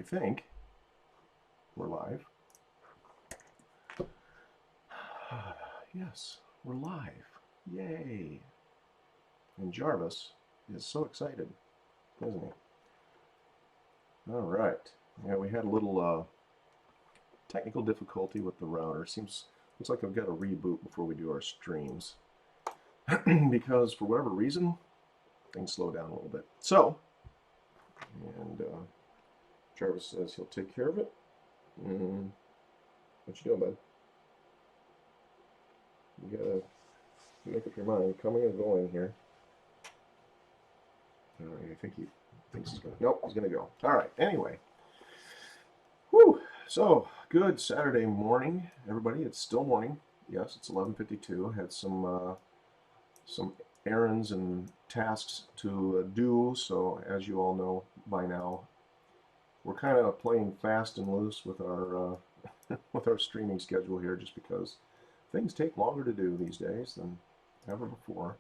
think we're live. Yes, we're live. Yay. And Jarvis is so excited, isn't he? All right. Yeah, we had a little technical difficulty with the router. Looks like I've got to reboot before we do our streams. Because for whatever reason, things slow down a little bit. So, and Jarvis says he'll take care of it. What you doing, bud? You gotta make up your mind, coming or going here. All right, I think he thinks he's gonna. Nope, he's gonna go. All right. Anyway, whew. So good Saturday morning, everybody. It's still morning. Yes, it's 11:52. Had some errands and tasks to do. So as you all know by now, we're kind of playing fast and loose with our with our streaming schedule here, just because things take longer to do these days than ever before.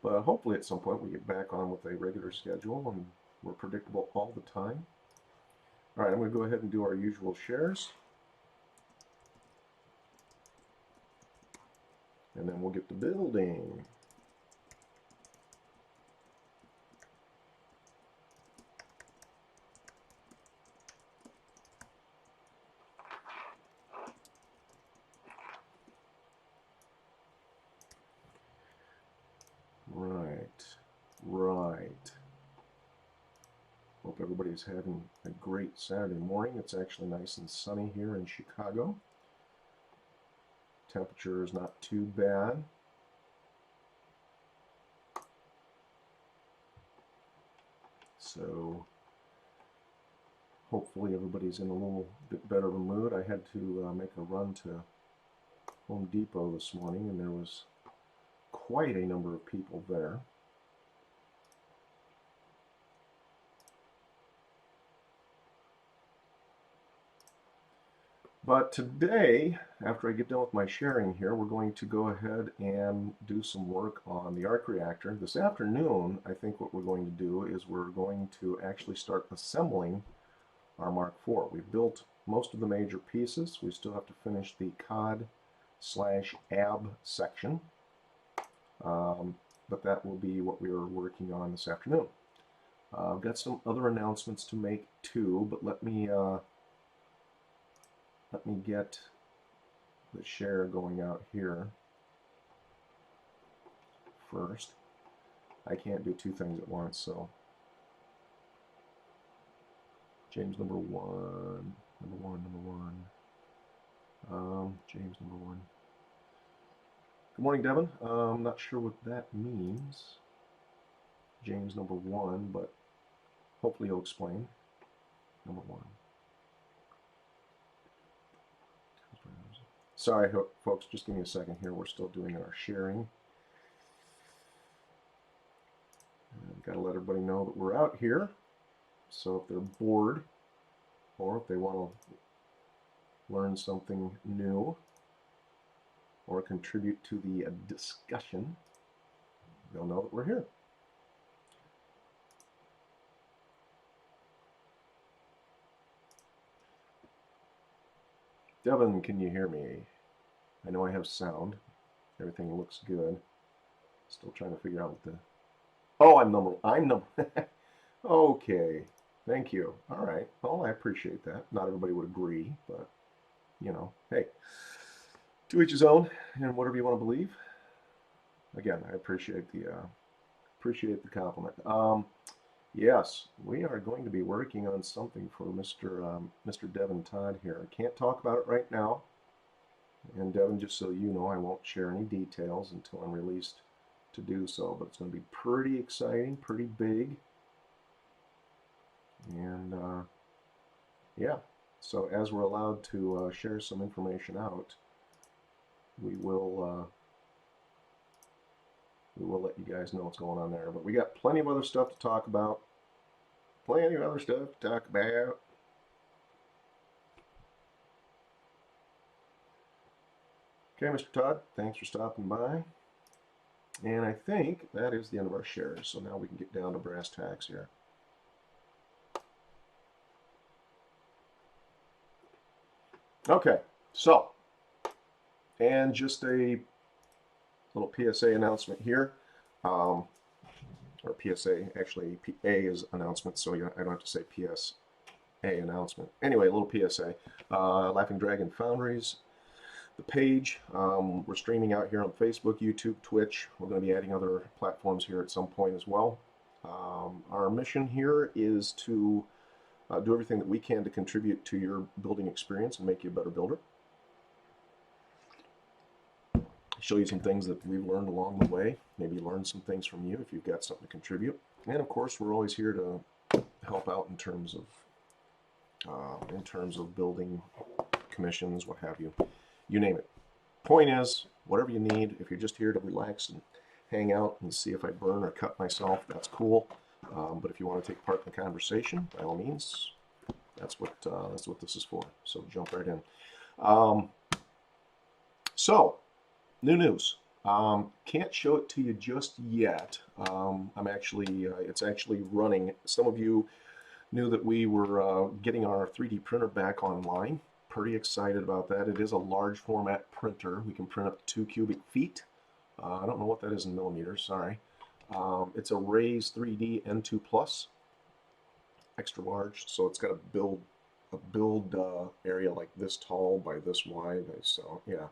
But hopefully at some point we get back on with a regular schedule and we're predictable all the time. All right, I'm going to go ahead and do our usual shares. And then we'll get to building. Right. Hope everybody's having a great Saturday morning. It's actually nice and sunny here in Chicago. Temperature is not too bad. So hopefully everybody's in a little bit better of a mood. I had to make a run to Home Depot this morning, and there was quite a number of people there. But today, after I get done with my sharing here, we're going to go ahead and do some work on the arc reactor. This afternoon, I think what we're going to do is we're going to actually start assembling our Mark IV. We've built most of the major pieces. We still have to finish the COD/AB section. But that will be what we are working on this afternoon. I've got some other announcements to make too, but let me get the share going out here first. I can't do two things at once, so James number one. James number one. Good morning, Devin. I'm not sure what that means, James number one, but hopefully you'll explain. Number one. Sorry, folks, just give me a second here. We're still doing our sharing. Got to let everybody know that we're out here. So if they're bored, or if they want to learn something new, or contribute to the discussion, they'll know that we're here. Devin, can you hear me? I know I have sound. Everything looks good. Still trying to figure out what the... Oh, I'm number... Okay. Thank you. All right. Well, I appreciate that. Not everybody would agree, but, you know, hey, to each his own, and whatever you want to believe. Again, I appreciate the compliment. Yes, we are going to be working on something for Mr. Devin Todd here. I can't talk about it right now. And Devin, just so you know, I won't share any details until I'm released to do so. But it's going to be pretty exciting, pretty big. And yeah, so as we're allowed to share some information out, we will let you guys know what's going on there. But we got plenty of other stuff to talk about. Okay, Mr. Todd, thanks for stopping by. And I think that is the end of our shares. So now we can get down to brass tacks here. Okay, so, and just a little PSA announcement here. Or PSA, actually, PA is announcement, so I don't have to say PSA announcement. Anyway, a little PSA. Laughing Dragon Foundries, the page. We're streaming out here on Facebook, YouTube, Twitch. We're going to be adding other platforms here at some point as well. Our mission here is to do everything that we can to contribute to your building experience and make you a better builder. Show you some things that we've learned along the way, maybe learn some things from you if you've got something to contribute. And of course, we're always here to help out in terms of building commissions, what have you. You name it. Point is, whatever you need, if you're just here to relax and hang out and see if I burn or cut myself, that's cool. But if you want to take part in the conversation, by all means, that's what this is for. So jump right in. So, new news. Can't show it to you just yet. It's actually running. Some of you knew that we were getting our 3D printer back online. Pretty excited about that. It is a large format printer. We can print up to 2 cubic feet. I don't know what that is in millimeters, sorry. It's a Raise 3D N2 Plus, extra large, so it's got a build area like this tall by this wide. So yeah,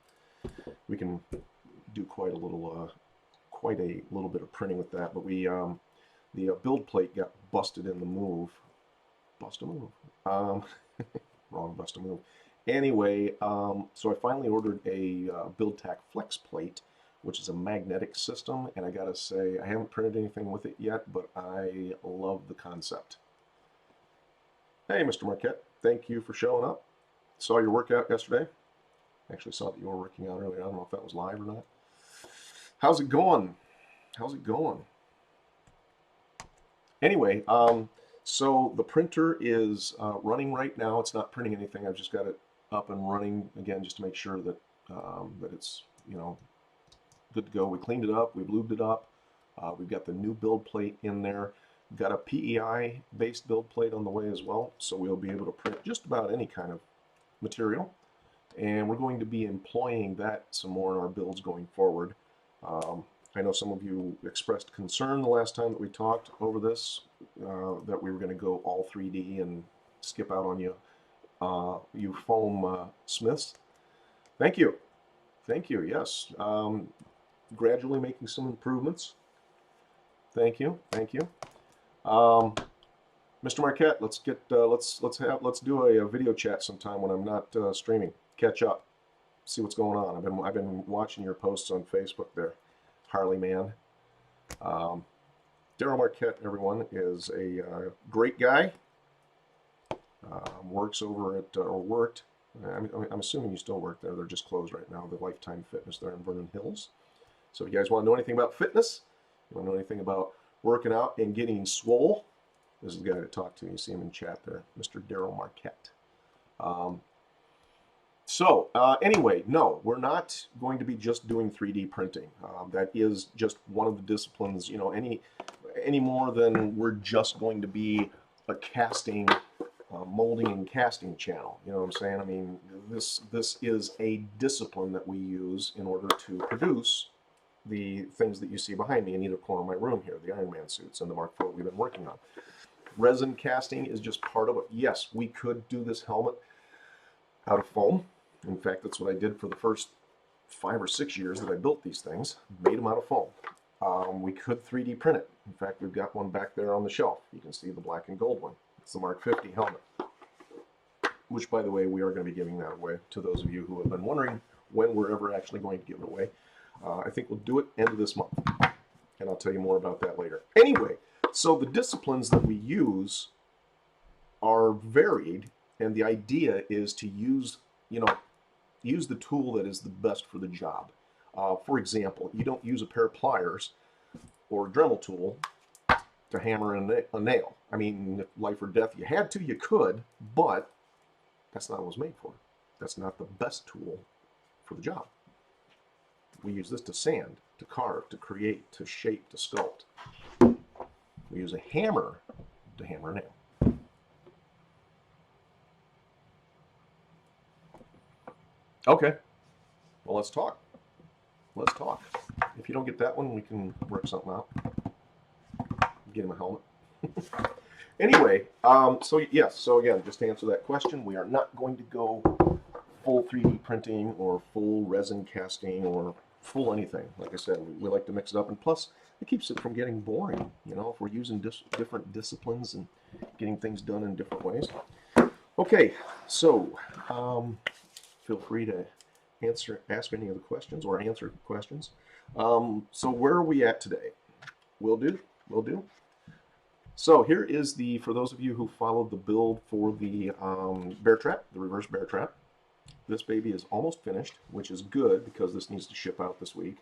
we can do quite a little bit of printing with that. But we the build plate got busted in the move. Bust a move. Wrong bust a move. Anyway, so I finally ordered a BuildTak Flex plate, which is a magnetic system, and I gotta say, I haven't printed anything with it yet, but I love the concept. Hey, Mr. Marquette, thank you for showing up. Saw your workout yesterday. Actually saw that you were working out earlier. I don't know if that was live or not. How's it going? How's it going? Anyway, so the printer is running right now. It's not printing anything. I've just got it up and running again just to make sure that that it's, you know, good to go. We cleaned it up. We've lubed it up. We've got the new build plate in there. We've got a PEI based build plate on the way as well, so we'll be able to print just about any kind of material. And we're going to be employing that some more in our builds going forward. I know some of you expressed concern the last time that we talked over this, that we were going to go all 3D and skip out on you, you foam smiths. Thank you. Thank you, yes. Gradually making some improvements. Thank you, thank you. Mr. Marquette, let's do a video chat sometime when I'm not streaming. Catch up, see what's going on. I've been watching your posts on Facebook there, Harley Man. Daryl Marquette, everyone, is a great guy. Works over at or worked. I'm assuming you still work there. They're just closed right now. The Lifetime Fitness there in Vernon Hills. So if you guys want to know anything about fitness, you want to know anything about working out and getting swole, this is the guy to talk to. You see him in chat there, Mr. Daryl Marquette. Anyway, no, we're not going to be just doing 3D printing. That is just one of the disciplines, you know, any more than we're just going to be a casting, molding and casting channel. You know what I'm saying? I mean, this is a discipline that we use in order to produce the things that you see behind me in either corner of my room here, the Iron Man suits and the Mark IV we've been working on. Resin casting is just part of it. Yes, we could do this helmet out of foam. In fact, that's what I did for the first 5 or 6 years that I built these things, made them out of foam. We could 3D print it. In fact, we've got one back there on the shelf. You can see the black and gold one. It's the Mark 50 helmet, which, by the way, we are going to be giving that away to those of you who have been wondering when we're ever actually going to give it away. I think we'll do it end of this month, and I'll tell you more about that later. Anyway, so the disciplines that we use are varied, and the idea is to use the tool that is the best for the job. For example, you don't use a pair of pliers or a Dremel tool to hammer a nail. I mean, if life or death you had to, you could, but that's not what it was made for. That's not the best tool for the job. We use this to sand, to carve, to create, to shape, to sculpt. We use a hammer to hammer a nail. Okay. Well, let's talk. Let's talk. If you don't get that one, we can work something out. Get him a helmet. Anyway, so yes, so again, just to answer that question, we are not going to go full 3D printing or full resin casting or full anything. Like I said, we like to mix it up, and plus, it keeps it from getting boring. You know, if we're using different disciplines and getting things done in different ways. Okay, so feel free to ask any of the questions or answer questions. So where are we at today? Will do. So here is for those of you who followed the build for the bear trap, the reverse bear trap. This baby is almost finished, which is good because this needs to ship out this week.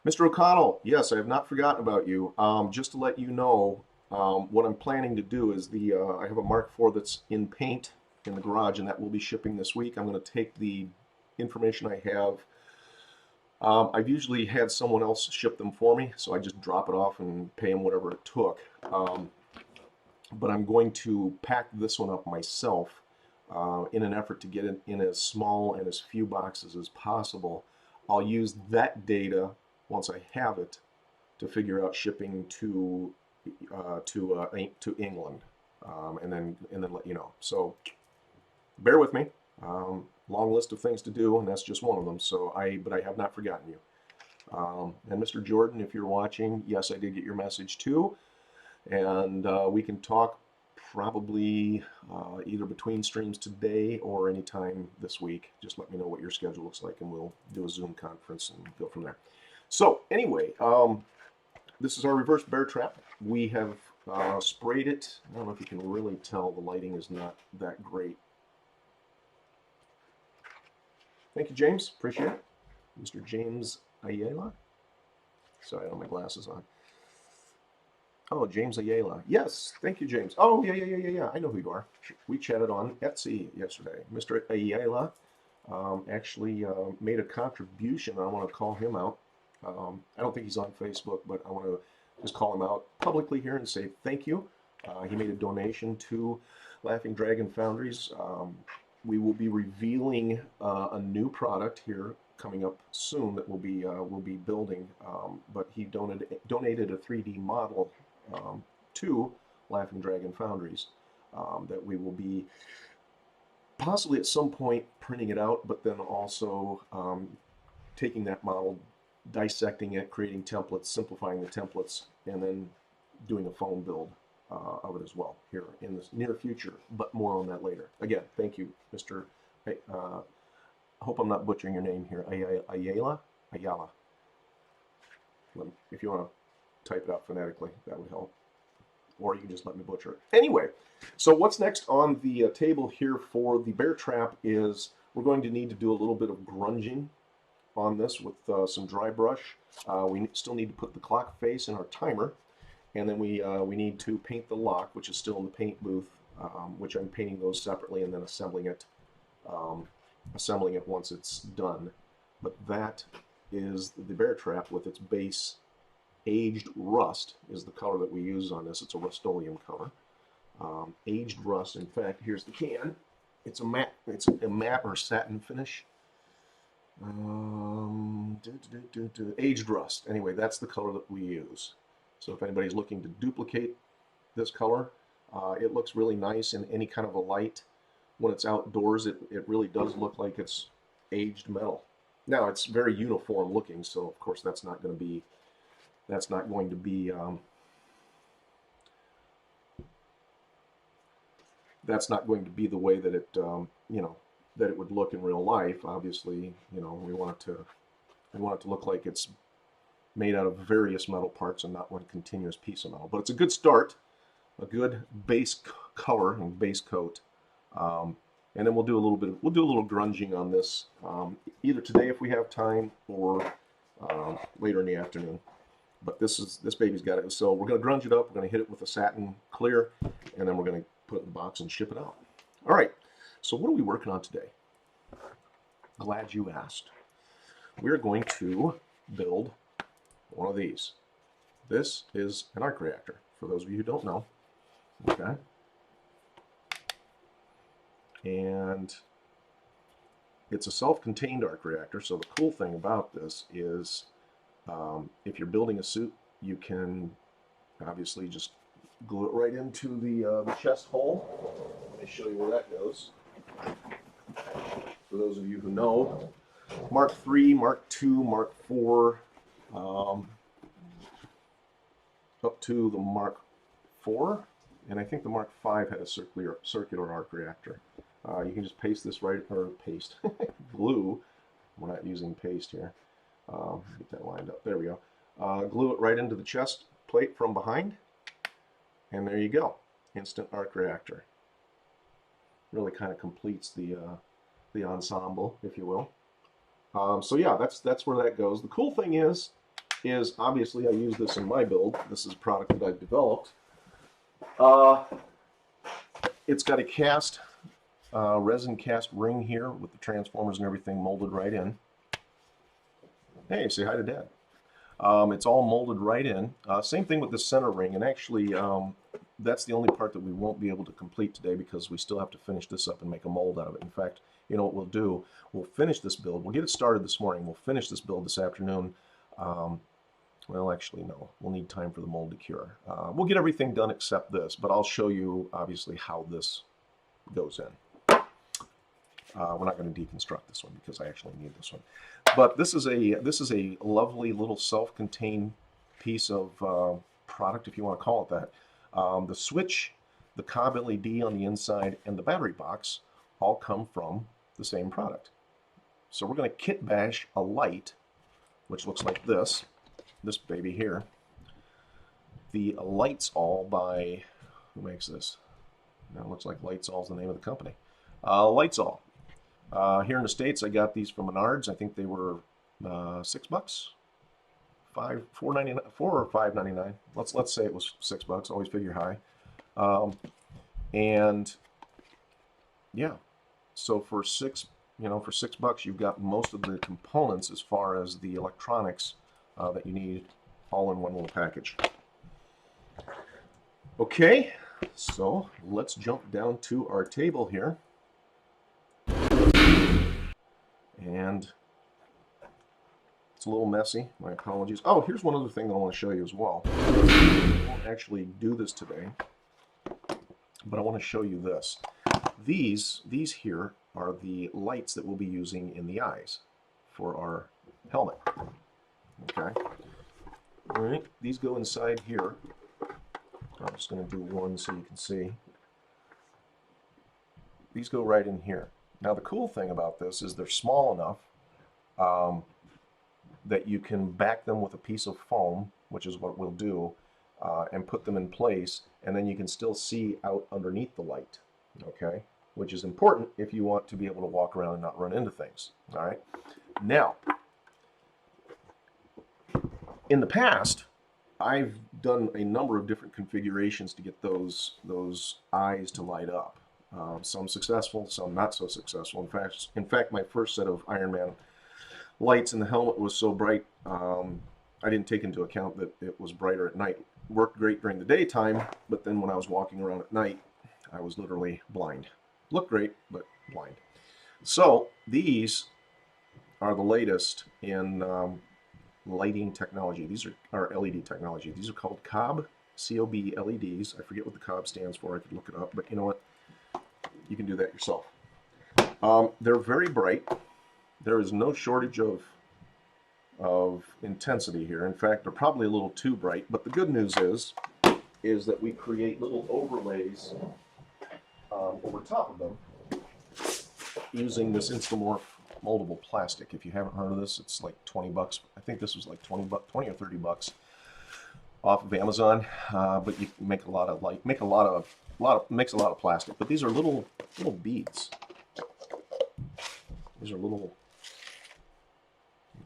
Mr. O'Connell, yes, I have not forgotten about you. Just to let you know, what I'm planning to do is I have a Mark IV that's in paint in the garage, and that will be shipping this week. I'm going to take the information I have. I've usually had someone else ship them for me, so I just drop it off and pay them whatever it took. But I'm going to pack this one up myself in an effort to get it in as small and as few boxes as possible. I'll use that data once I have it to figure out shipping to England, and then let you know. So bear with me. Long list of things to do, and that's just one of them. So but I have not forgotten you. And Mr. Jordan, if you're watching, yes, I did get your message too, and we can talk probably either between streams today or anytime this week. Just let me know what your schedule looks like, and we'll do a Zoom conference and go from there. So anyway, this is our reverse bear trap. We have sprayed it. I don't know if you can really tell. The lighting is not that great. Thank you, James. Appreciate it. Mr. James Ayala. Sorry, I don't have my glasses on. Oh, James Ayala. Yes, thank you, James. Oh, yeah. I know who you are. We chatted on Etsy yesterday. Mr. Ayala actually made a contribution. I want to call him out. I don't think he's on Facebook, but I want to just call him out publicly here and say thank you. He made a donation to Laughing Dragon Foundries. We will be revealing a new product here coming up soon that we'll be building. But he donated a 3D model to Laughing Dragon Foundries that we will be possibly at some point printing it out, but then also taking that model, dissecting it, creating templates, simplifying the templates, and then doing a foam build of it as well here in the near future, but more on that later. Again, thank you, Mr. I hope I'm not butchering your name here. Ayala. If you want to type it out phonetically, that would help. Or you can just let me butcher it. Anyway, so what's next on the table here for the bear trap is we're going to need to do a little bit of grunging on this with some dry brush. We still need to put the clock face in our timer. And then we need to paint the lock, which is still in the paint booth, which I'm painting those separately and then assembling it once it's done. But that is the bear trap with its base aged rust is the color that we use on this. It's a Rust-Oleum color. Aged rust. In fact, here's the can. It's a matte. It's a matte or satin finish. Aged rust. Anyway, that's the color that we use. So if anybody's looking to duplicate this color, it looks really nice in any kind of a light. When it's outdoors, it really does look like it's aged metal. Now it's very uniform looking, so of course that's not going to be the way that it that it would look in real life. Obviously, we want it to look like it's made out of various metal parts and not one continuous piece of metal. But it's a good start, a good base color and base coat, and then we'll do a little grunging on this either today if we have time or later in the afternoon. But this baby's got it. So we're going to grunge it up. We're going to hit it with a satin clear, and then we're going to put it in the box and ship it out. All right. So what are we working on today? Glad you asked. We're going to build one of these. This is an arc reactor, for those of you who don't know. Okay. And it's a self-contained arc reactor, so the cool thing about this is if you're building a suit, you can obviously just glue it right into the chest hole. Let me show you where that goes. For those of you who know, Mark III, Mark II, Mark IV, up to the Mark IV, and I think the Mark V had a circular arc reactor. You can just paste this right, or paste, glue. We're not using paste here. Get that lined up. There we go. Glue it right into the chest plate from behind, and there you go. Instant arc reactor. Really kind of completes the ensemble, if you will. So yeah, that's where that goes. The cool thing is obviously I use this in my build. This is a product that I've developed. It's got a cast, resin cast ring here with the transformers and everything molded right in. Hey, say hi to Dad. It's all molded right in. Same thing with the center ring, and actually that's the only part that we won't be able to complete today because we still have to finish this up and make a mold out of it. In fact, you know what we'll do? We'll finish this build. We'll get it started this morning. We'll finish this build this afternoon. Well, actually, no. We'll need time for the mold to cure. We'll get everything done except this, but I'll show you, obviously, how this goes in. We're not going to deconstruct this one because I actually need this one. But this is a lovely little self-contained piece of product, if you want to call it that. The switch, the cob LED on the inside, and the battery box all come from the same product. So we're going to kit bash a light, which looks like this baby here. The Lights All by, who makes this? Now it looks like Lights All is the name of the company. Lights All. Here in the States, I got these from Menards. I think they were $6, $4 or $5.99. Let's say it was $6. Always figure high. And yeah, so for $6, you've got most of the components as far as the electronics that you need all in one little package. Okay, so let's jump down to our table here. And it's a little messy, my apologies. Oh, here's one other thing I want to show you as well. I won't actually do this today, but I want to show you this. These here are the lights that we'll be using in the eyes for our helmet. Okay. All right, these go inside here. I'm just going to do one so you can see. These go right in here. Now the cool thing about this is they're small enough that you can back them with a piece of foam, which is what we'll do, and put them in place, and then you can still see out underneath the light, okay? Which is important if you want to be able to walk around and not run into things, all right? Now, in the past, I've done a number of different configurations to get those eyes to light up. Some successful, some not so successful. In fact, my first set of Iron Man lights in the helmet was so bright, I didn't take into account that it was brighter at night. Worked great during the daytime, but then when I was walking around at night, I was literally blind. Looked great, but blind. So these are the latest in lighting technology. These are LED technology. These are called COB, C-O-B LEDs. I forget what the COB stands for. I could look it up, but you know what? You can do that yourself. They're very bright. There is no shortage of intensity here. In fact, they're probably a little too bright, but the good news is that we create little overlays over top of them using this Instamorph moldable plastic. If you haven't heard of this, it's like 20 bucks. I think this was like 20 or 30 bucks off of Amazon. But you can make a lot of makes a lot of plastic. But these are little beads. These are little.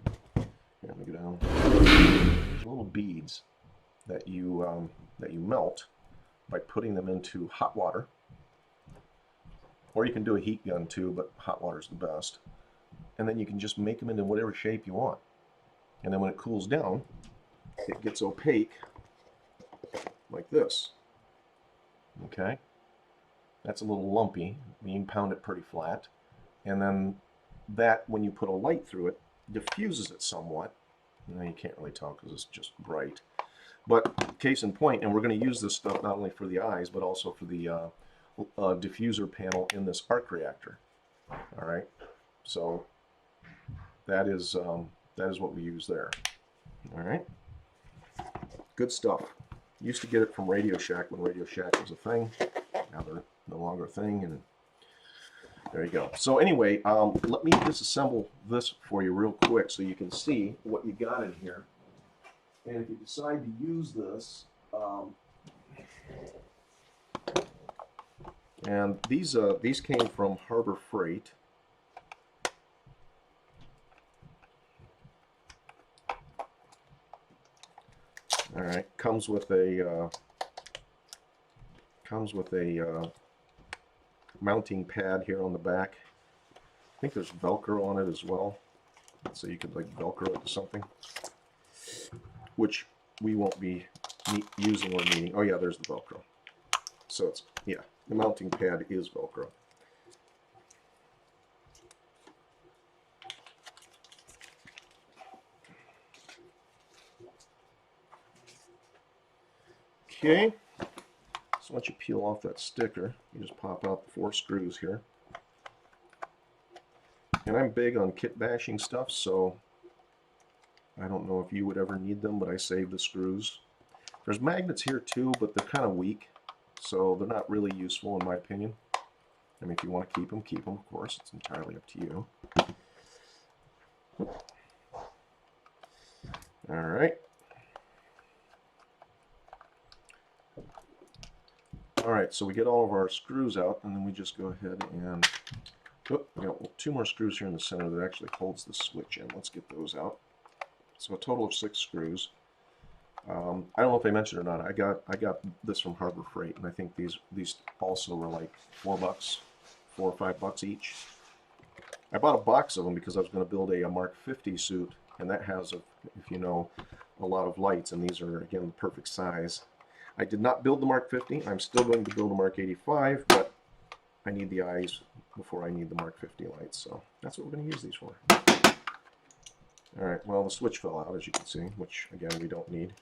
Here, let me go down. These are little beads that you melt by putting them into hot water. Or you can do a heat gun too, but hot water is the best. And then you can just make them into whatever shape you want. And then when it cools down, it gets opaque like this. Okay? That's a little lumpy. You can pound it pretty flat. And then that, when you put a light through it, diffuses it somewhat. Now you can't really tell because it's just bright. But case in point, and we're going to use this stuff not only for the eyes, but also for the diffuser panel in this arc reactor. All right, so that is what we use there. All right, good stuff. Used to get it from Radio Shack when Radio Shack was a thing. Now they're no longer a thing, and there you go. So anyway, let me disassemble this for you real quick so you can see what you got in here. And if you decide to use this, and these came from Harbor Freight. All right, comes with a mounting pad here on the back. I think there's Velcro on it as well, so you could like Velcro it to something, which we won't be using or needing. Oh yeah, there's the Velcro. So it's, yeah, the mounting pad is Velcro. Okay, so once you peel off that sticker, you just pop out the 4 screws here. And I'm big on kit bashing stuff, so I don't know if you would ever need them, but I save the screws. There's magnets here too, but they're kind of weak, so they're not really useful in my opinion. I mean, if you want to keep them, of course. It's entirely up to you. All right. All right, so we get all of our screws out, and then we just go ahead and, oh, we got 2 more screws here in the center that actually holds the switch in. Let's get those out. So a total of 6 screws. I don't know if I mentioned or not. I got this from Harbor Freight, and I think these also were like $4, $4 or $5 each. I bought a box of them because I was going to build a Mark 50 suit, and that has, if you know, a lot of lights, and these are again the perfect size. I did not build the Mark 50. I'm still going to build a Mark 85, but I need the eyes before I need the Mark 50 lights, so that's what we're going to use these for. All right, well, the switch fell out, as you can see, which, again, we don't need.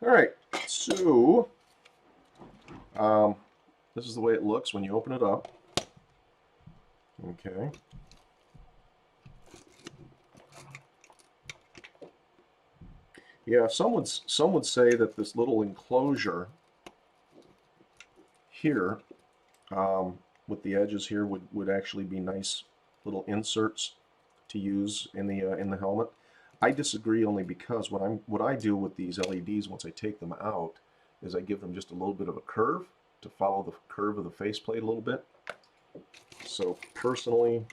All right, so this is the way it looks when you open it up. Okay. Yeah, some would say that this little enclosure here, with the edges here, would actually be nice little inserts to use in the helmet. I disagree, only because what I do with these LEDs once I take them out is I give them just a little bit of a curve to follow the curve of the faceplate a little bit. So personally,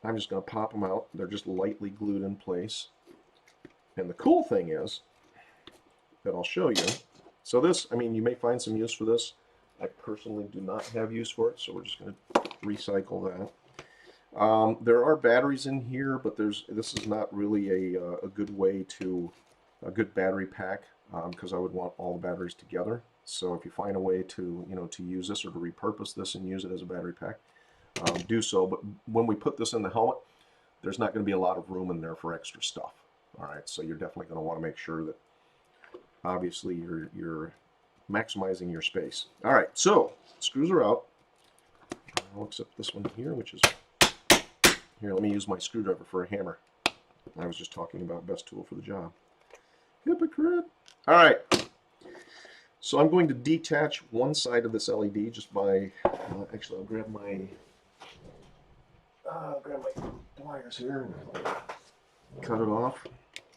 I'm just going to pop them out. They're just lightly glued in place. And the cool thing is that I'll show you. So this, I mean, you may find some use for this. I personally do not have use for it, so we're just going to recycle that. There are batteries in here, but this is not really a good way to, a good battery pack, because I would want all the batteries together. So if you find a way to, to use this or to repurpose this and use it as a battery pack, do so. But when we put this in the helmet, there's not going to be a lot of room in there for extra stuff. All right, so you're definitely going to want to make sure that obviously you're maximizing your space. All right, so screws are out. Except this one here, which is here. Let me use my screwdriver for a hammer. I was just talking about best tool for the job. Hypocrite. All right. So I'm going to detach one side of this LED just by actually I'll grab my pliers here and cut it off.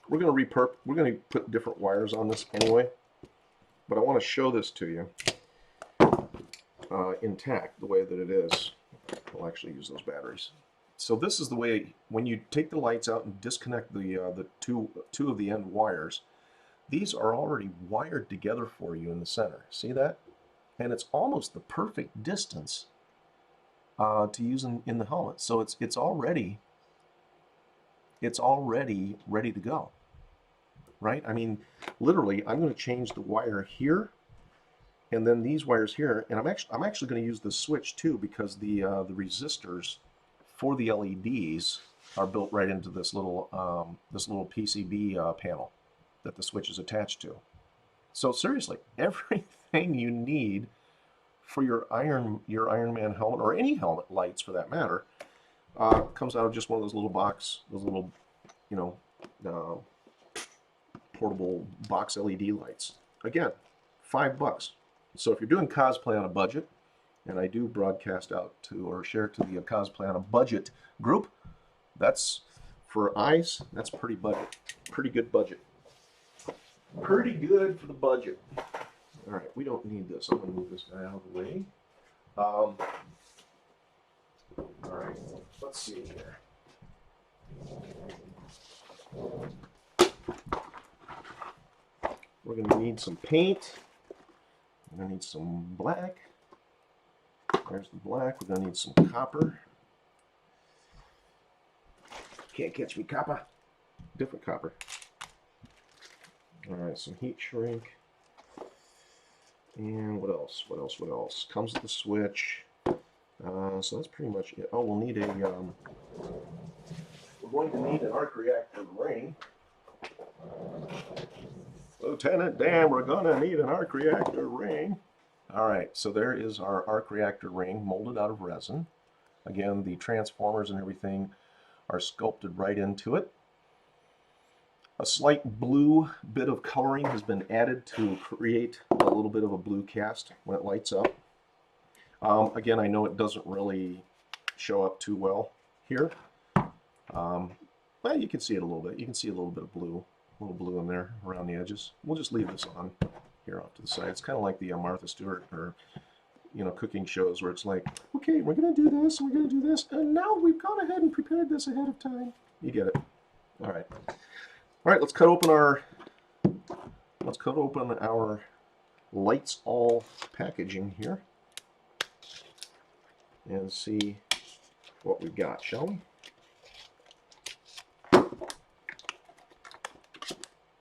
We're going to put different wires on this anyway, but I want to show this to you intact the way that it is. We'll actually use those batteries. So this is the way, when you take the lights out and disconnect the two of the end wires, these are already wired together for you in the center. See that? And it's almost the perfect distance to use in the helmet. So it's already ready to go, right? I mean, literally, I'm going to change the wire here, and then these wires here, and I'm actually going to use the switch too, because the resistors for the LEDs are built right into this little PCB panel that the switch is attached to. So seriously, everything you need for your Iron Man helmet, or any helmet lights for that matter, comes out of just one of those little those little, you know, portable box LED lights. Again, $5. So if you're doing cosplay on a budget, and I do broadcast out to or share to the cosplay on a budget group, that's for eyes. That's pretty good budget. Pretty good for the budget. All right, we don't need this. I'm going to move this guy out of the way. All right, let's see here. We're going to need some paint. We're going to need some black. There's the black. We're going to need some copper. Can't catch me, copper. Different copper. All right, some heat shrink. And what else? What else? What else? Comes with the switch. So that's pretty much it. Oh, we'll need a. We're going to need an arc reactor ring. Lieutenant Dan, we're going to need an arc reactor ring. All right, so there is our arc reactor ring molded out of resin. Again, the transformers and everything are sculpted right into it. A slight blue bit of coloring has been added to create a little bit of a blue cast when it lights up. Again, I know it doesn't really show up too well here. Well, you can see it a little bit. You can see a little bit of blue, a little blue in there around the edges. We'll just leave this on here off to the side. It's kind of like the Martha Stewart or, you know, cooking shows where it's like, okay, we're going to do this, and we're going to do this, and now we've gone ahead and prepared this ahead of time. You get it. All right. All right, let's cut open our Lights All packaging here and see what we've got, shall we?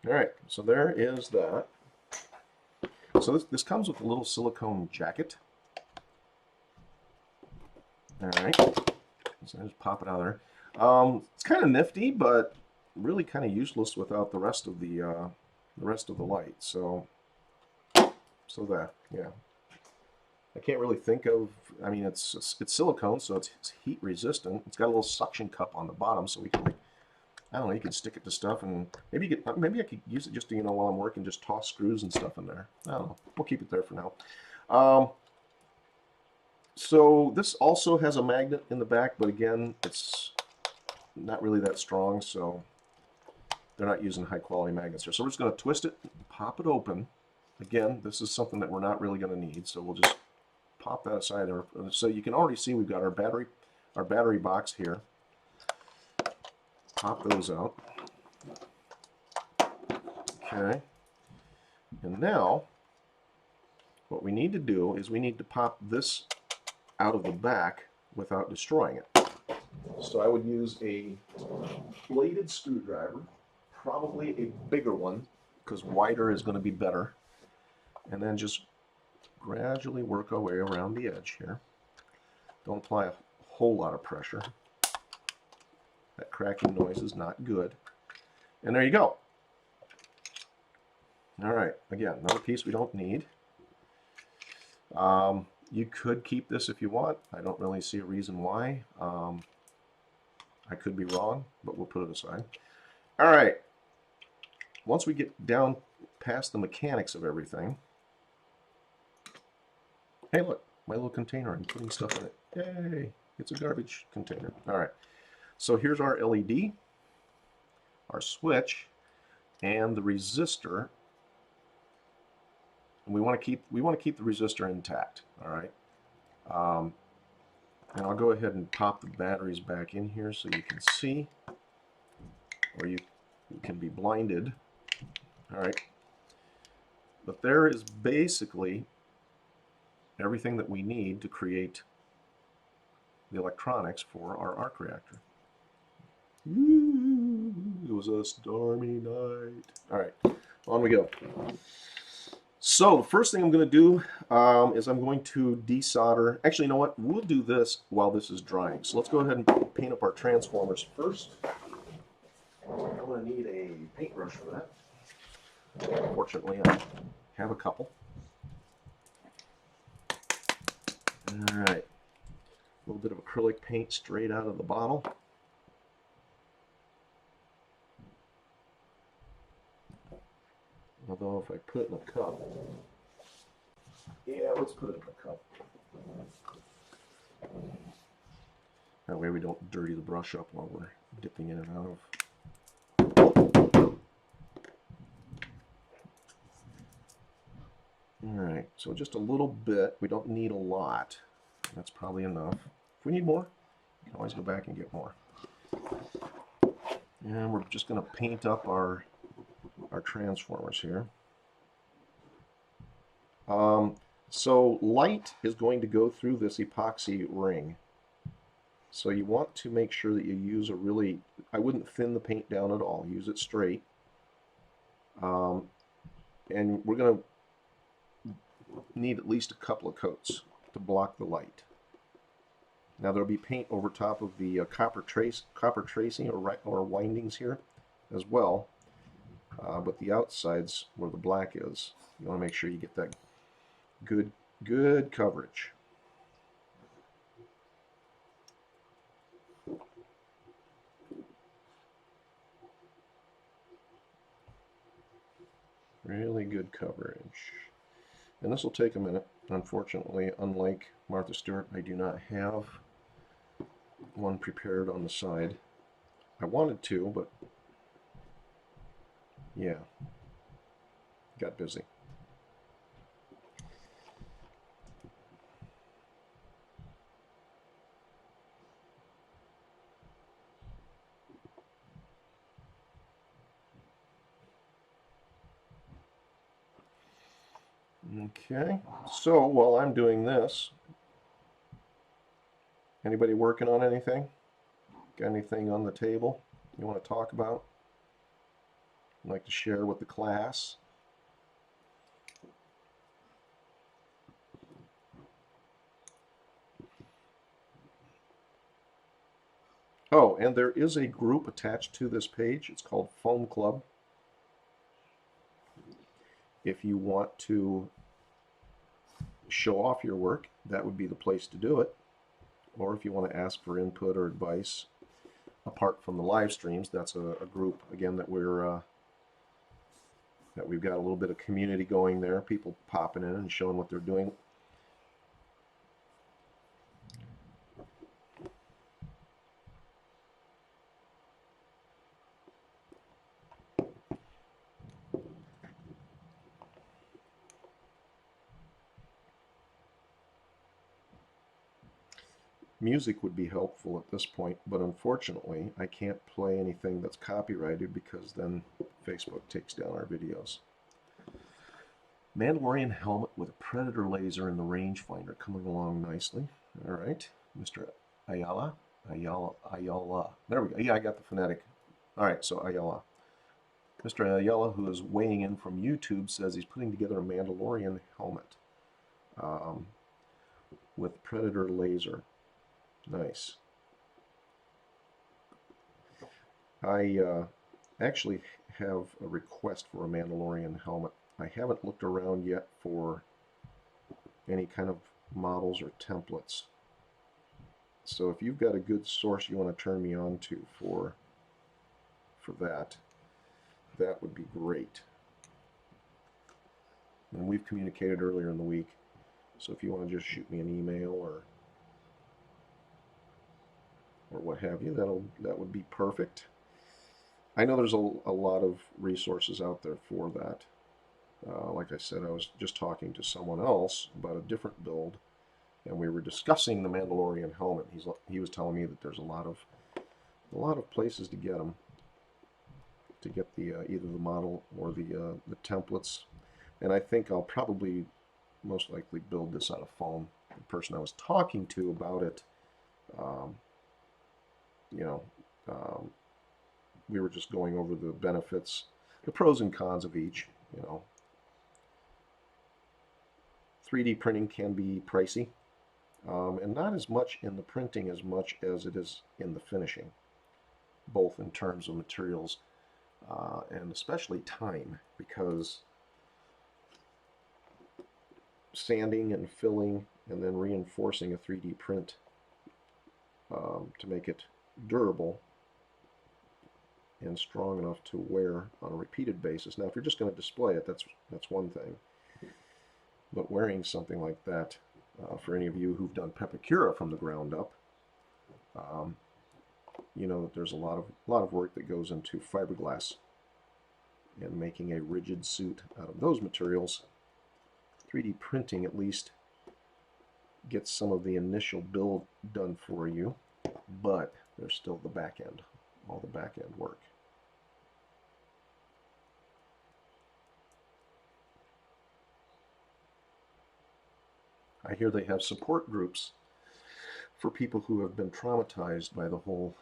All right, so there is that. So this comes with a little silicone jacket. All right, so I just pop it out of there. It's kind of nifty, but really kind of useless without the rest of the light. So that, yeah. I can't really think of. I mean, it's silicone, so it's heat resistant. It's got a little suction cup on the bottom, so we can, like, I don't know, you can stick it to stuff, and maybe I could use it just to, you know, while I'm working, just toss screws and stuff in there. I don't know. We'll keep it there for now. So this also has a magnet in the back, but again, it's not really that strong, so they're not using high quality magnets here. So we're just going to twist it, pop it open. Again, this is something that we're not really going to need, so we'll just pop that aside there. So you can already see we've got our battery box here. Pop those out. Okay. And now what we need to do is we need to pop this out of the back without destroying it. So I would use a bladed screwdriver, probably a bigger one, because wider is going to be better. And then just gradually work our way around the edge here. Don't apply a whole lot of pressure. That cracking noise is not good. And there you go. All right, again, another piece we don't need. You could keep this if you want. I don't really see a reason why. I could be wrong, but we'll put it aside. All right, once we get down past the mechanics of everything, hey, look, my little container. I'm putting stuff in it. Yay, it's a garbage container. All right. So here's our LED, our switch, and the resistor. And we want to keep the resistor intact. All right. And I'll go ahead and pop the batteries back in here so you can see, or you can be blinded. All right. But there is basically everything that we need to create the electronics for our arc reactor. It was a stormy night. All right, on we go. So the first thing I'm going to do is I'm going to desolder. Actually, you know what? We'll do this while this is drying. So let's go ahead and paint up our transformers first. I'm going to need a paintbrush for that. Fortunately, I have a couple. Alright, a little bit of acrylic paint straight out of the bottle. Although if I put it in a cup, yeah, let's put it in a cup. That way we don't dirty the brush up while we're dipping in and out of. Alright, so just a little bit. We don't need a lot. That's probably enough. If we need more, we can always go back and get more. And we're just going to paint up our transformers here. So light is going to go through this epoxy ring. So you want to make sure that you use a really, I wouldn't thin the paint down at all. Use it straight. And we're going to need at least a couple of coats to block the light. Now there'll be paint over top of the copper tracing or windings here as well, but the outsides where the black is, you want to make sure you get that good coverage. Really good coverage. And this will take a minute. Unfortunately, unlike Martha Stewart, I do not have one prepared on the side. I wanted to, but yeah, got busy. Okay, so while I'm doing this, anybody working on anything? Got anything on the table you want to talk about? You'd like to share with the class? Oh, and there is a group attached to this page. It's called Foam Club. If you want to show off your work, that would be the place to do it. Or if you want to ask for input or advice apart from the live streams, that's a group again that we've got a little bit of community going there, people popping in and showing what they're doing. Music would be helpful at this point, but unfortunately I can't play anything that's copyrighted because then Facebook takes down our videos. Mandalorian helmet with a Predator laser in the rangefinder coming along nicely. All right, Mr. Ayala. There we go. Yeah, I got the phonetic. All right, so Ayala. Mr. Ayala, who is weighing in from YouTube, says he's putting together a Mandalorian helmet with Predator laser. Nice. I actually have a request for a Mandalorian helmet. I haven't looked around yet for any kind of models or templates. So if you've got a good source you want to turn me on to for that, that would be great. And we've communicated earlier in the week, so if you want to just shoot me an email or what have you, that would be perfect. I know there's a lot of resources out there for that. Like I said, I was just talking to someone else about a different build, and we were discussing the Mandalorian helmet. He was telling me that there's a lot of places to get them, to get the either the model or the templates. And I think I'll probably most likely build this out of foam. The person I was talking to about it, we were just going over the benefits, the pros and cons of each. 3D printing can be pricey, and not as much in the printing as much as it is in the finishing, both in terms of materials and especially time, because sanding and filling and then reinforcing a 3D print to make it durable and strong enough to wear on a repeated basis. Now, if you're just going to display it, that's one thing. But wearing something like that, for any of you who've done Pepakura from the ground up, you know that there's a lot of work that goes into fiberglass and making a rigid suit out of those materials. 3D printing at least gets some of the initial build done for you, but there's still the back end, all the back end work. I hear they have support groups for people who have been traumatized by the whole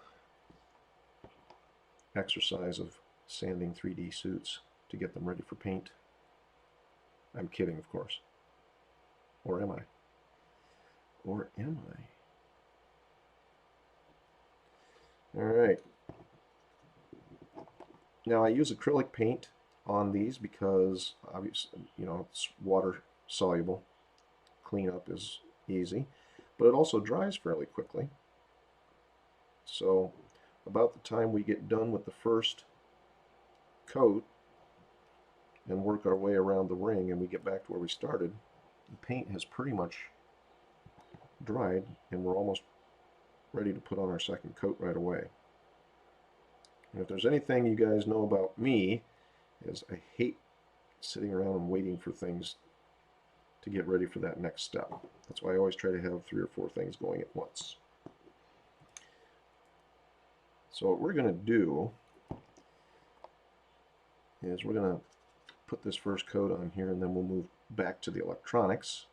exercise of sanding 3D suits to get them ready for paint. I'm kidding, of course. Or am I? Or am I? All right. Now I use acrylic paint on these because obviously, you know, it's water soluble. Cleanup is easy, but it also dries fairly quickly. So about the time we get done with the first coat and work our way around the ring and we get back to where we started, the paint has pretty much dried and we're almost ready to put on our second coat right away. And if there's anything you guys know about me, is I hate sitting around and waiting for things to get ready for that next step. That's why I always try to have 3 or 4 things going at once. So what we're going to do is we're going to put this first coat on here, and then we'll move back to the electronics.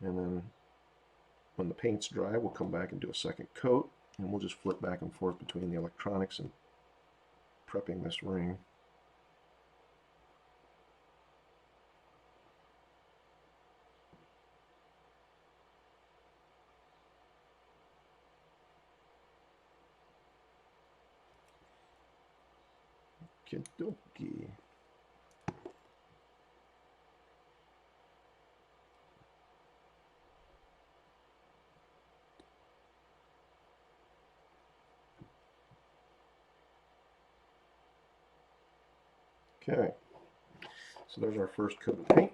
And then when the paint's dry, we'll come back and do a second coat, and we'll just flip back and forth between the electronics and prepping this ring. Okie-dokie. Okay, so there's our first coat of paint.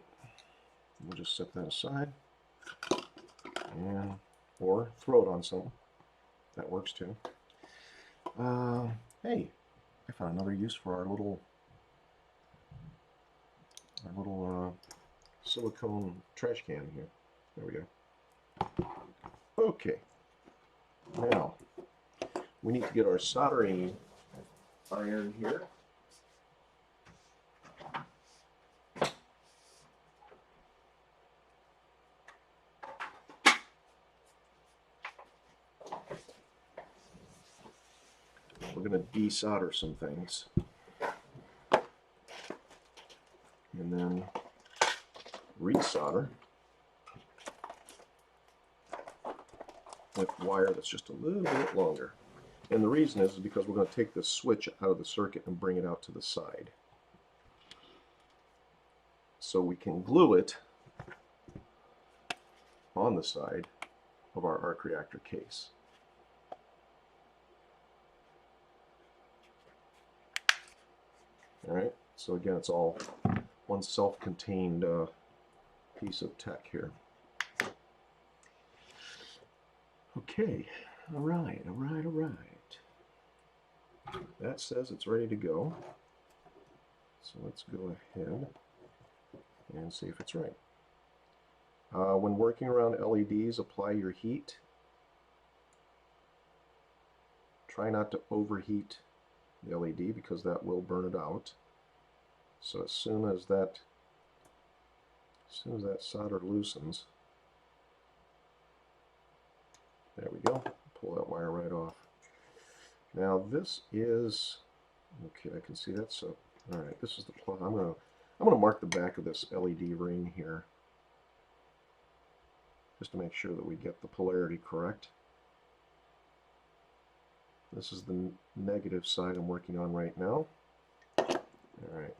We'll just set that aside, and or throw it on something. That works too. Hey, I found another use for our little silicone trash can here. There we go. Okay, now we need to get our soldering iron here. We're going to desolder some things and then resolder with wire that's just a little bit longer. And the reason is because we're going to take this switch out of the circuit and bring it out to the side, so we can glue it on the side of our arc reactor case. Alright, so again, it's all one self-contained piece of tech here. Okay, alright. That says it's ready to go. So let's go ahead and see if it's right. When working around LEDs, apply your heat. Try not to overheat the LED because that will burn it out. So as soon as that solder loosens, there we go. Pull that wire right off. Now this is okay. I can see that. So all right, this is the plug. I'm gonna mark the back of this LED ring here. just to make sure that we get the polarity correct. This is the negative side I'm working on right now. Alright,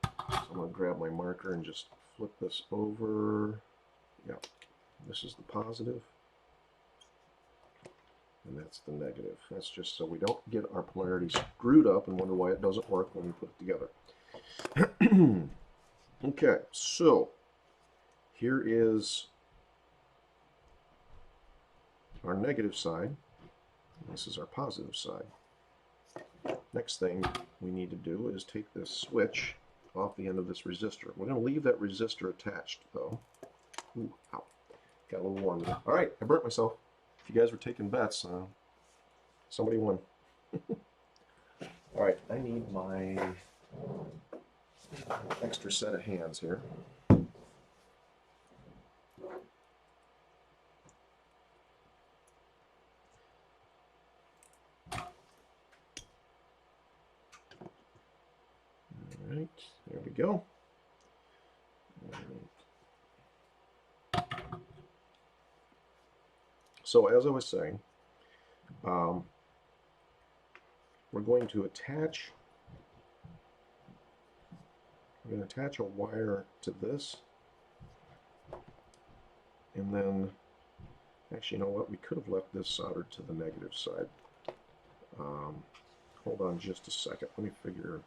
so I'm going to grab my marker and just flip this over. Yeah, this is the positive, and that's the negative. That's just so we don't get our polarity screwed up and wonder why it doesn't work when we put it together. Okay, so here is our negative side. This is our positive side. Next thing we need to do is take this switch off the end of this resistor. We're going to leave that resistor attached, though. Ooh, ow. Got a little warm there. All right, I burnt myself. If you guys were taking bets, somebody won. All right, I need my extra set of hands here. Alright, there we go. Right. So as I was saying, we're going to attach a wire to this, and then actually, you know what, we could have left this soldered to the negative side. Hold on just a second, let me figure.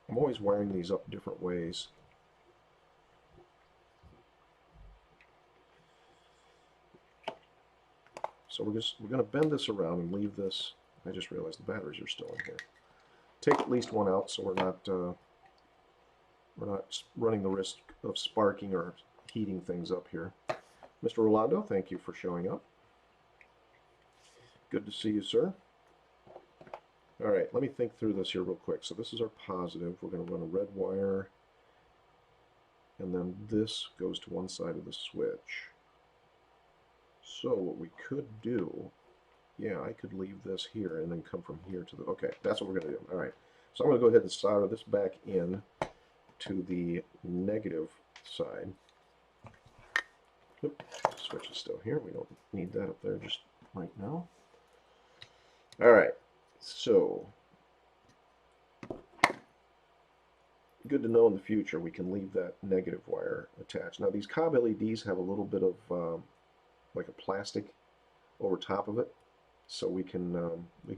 I'm always wiring these up different ways. So we're going to bend this around and leave this. I just realized the batteries are still in here. Take at least one out so we're not running the risk of sparking or heating things up here. Mr. Rolando, thank you for showing up. Good to see you, sir. All right, let me think through this here real quick. So this is our positive. We're going to run a red wire, and then this goes to one side of the switch. So what we could do, yeah, I could leave this here and then come from here to the, okay, that's what we're going to do. All right, so I'm going to go ahead and solder this back in to the negative side. Oop, switch is still here. We don't need that up there just right now. All right, so good to know in the future we can leave that negative wire attached. Now these cob LEDs have a little bit of like a plastic over top of it, so we can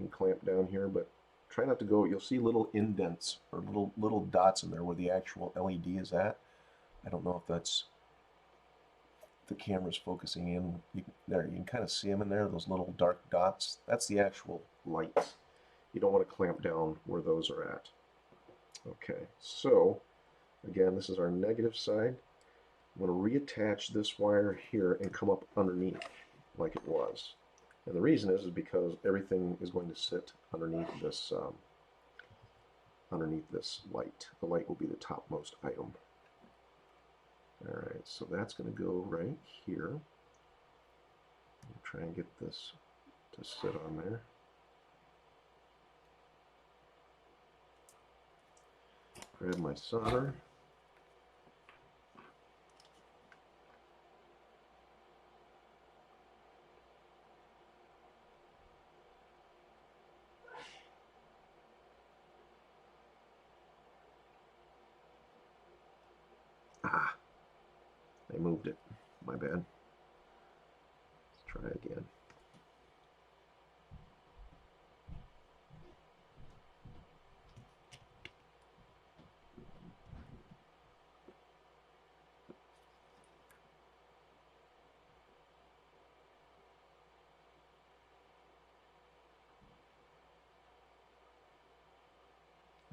clamp down here, but try not to go. You'll see little indents or little dots in there where the actual LED is at. I don't know if that's the camera's focusing in. There, you can kind of see them in there, those little dark dots. That's the actual lights. You don't want to clamp down where those are at. Okay, so again, this is our negative side. I'm going to reattach this wire here and come up underneath like it was. And the reason is because everything is going to sit underneath this light. The light will be the topmost item. Alright, so that's going to go right here. I'll try and get this to sit on there. Grab my solder. Ah, I moved it. My bad. Let's try again.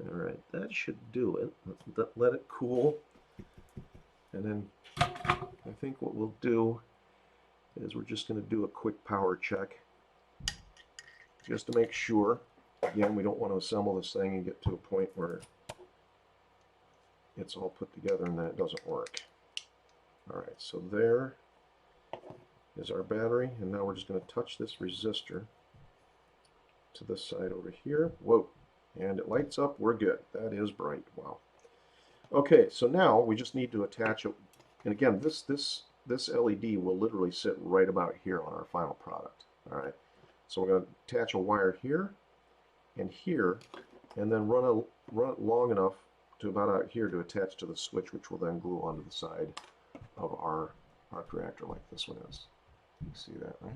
Alright, that should do it. Let it cool. And then I think what we'll do is we're just going to do a quick power check just to make sure. Again, we don't want to assemble this thing and get to a point where it's all put together and then it doesn't work. Alright, so there is our battery, and now we're just going to touch this resistor to this side over here. Whoa, and it lights up. We're good. That is bright. Wow. Okay, so now we just need to attach it, and again, this LED will literally sit right about here on our final product. All right, so we're going to attach a wire here and here, and then run it long enough to about out here to attach to the switch, which will then glue onto the side of our arc reactor like this one is. You see that, right?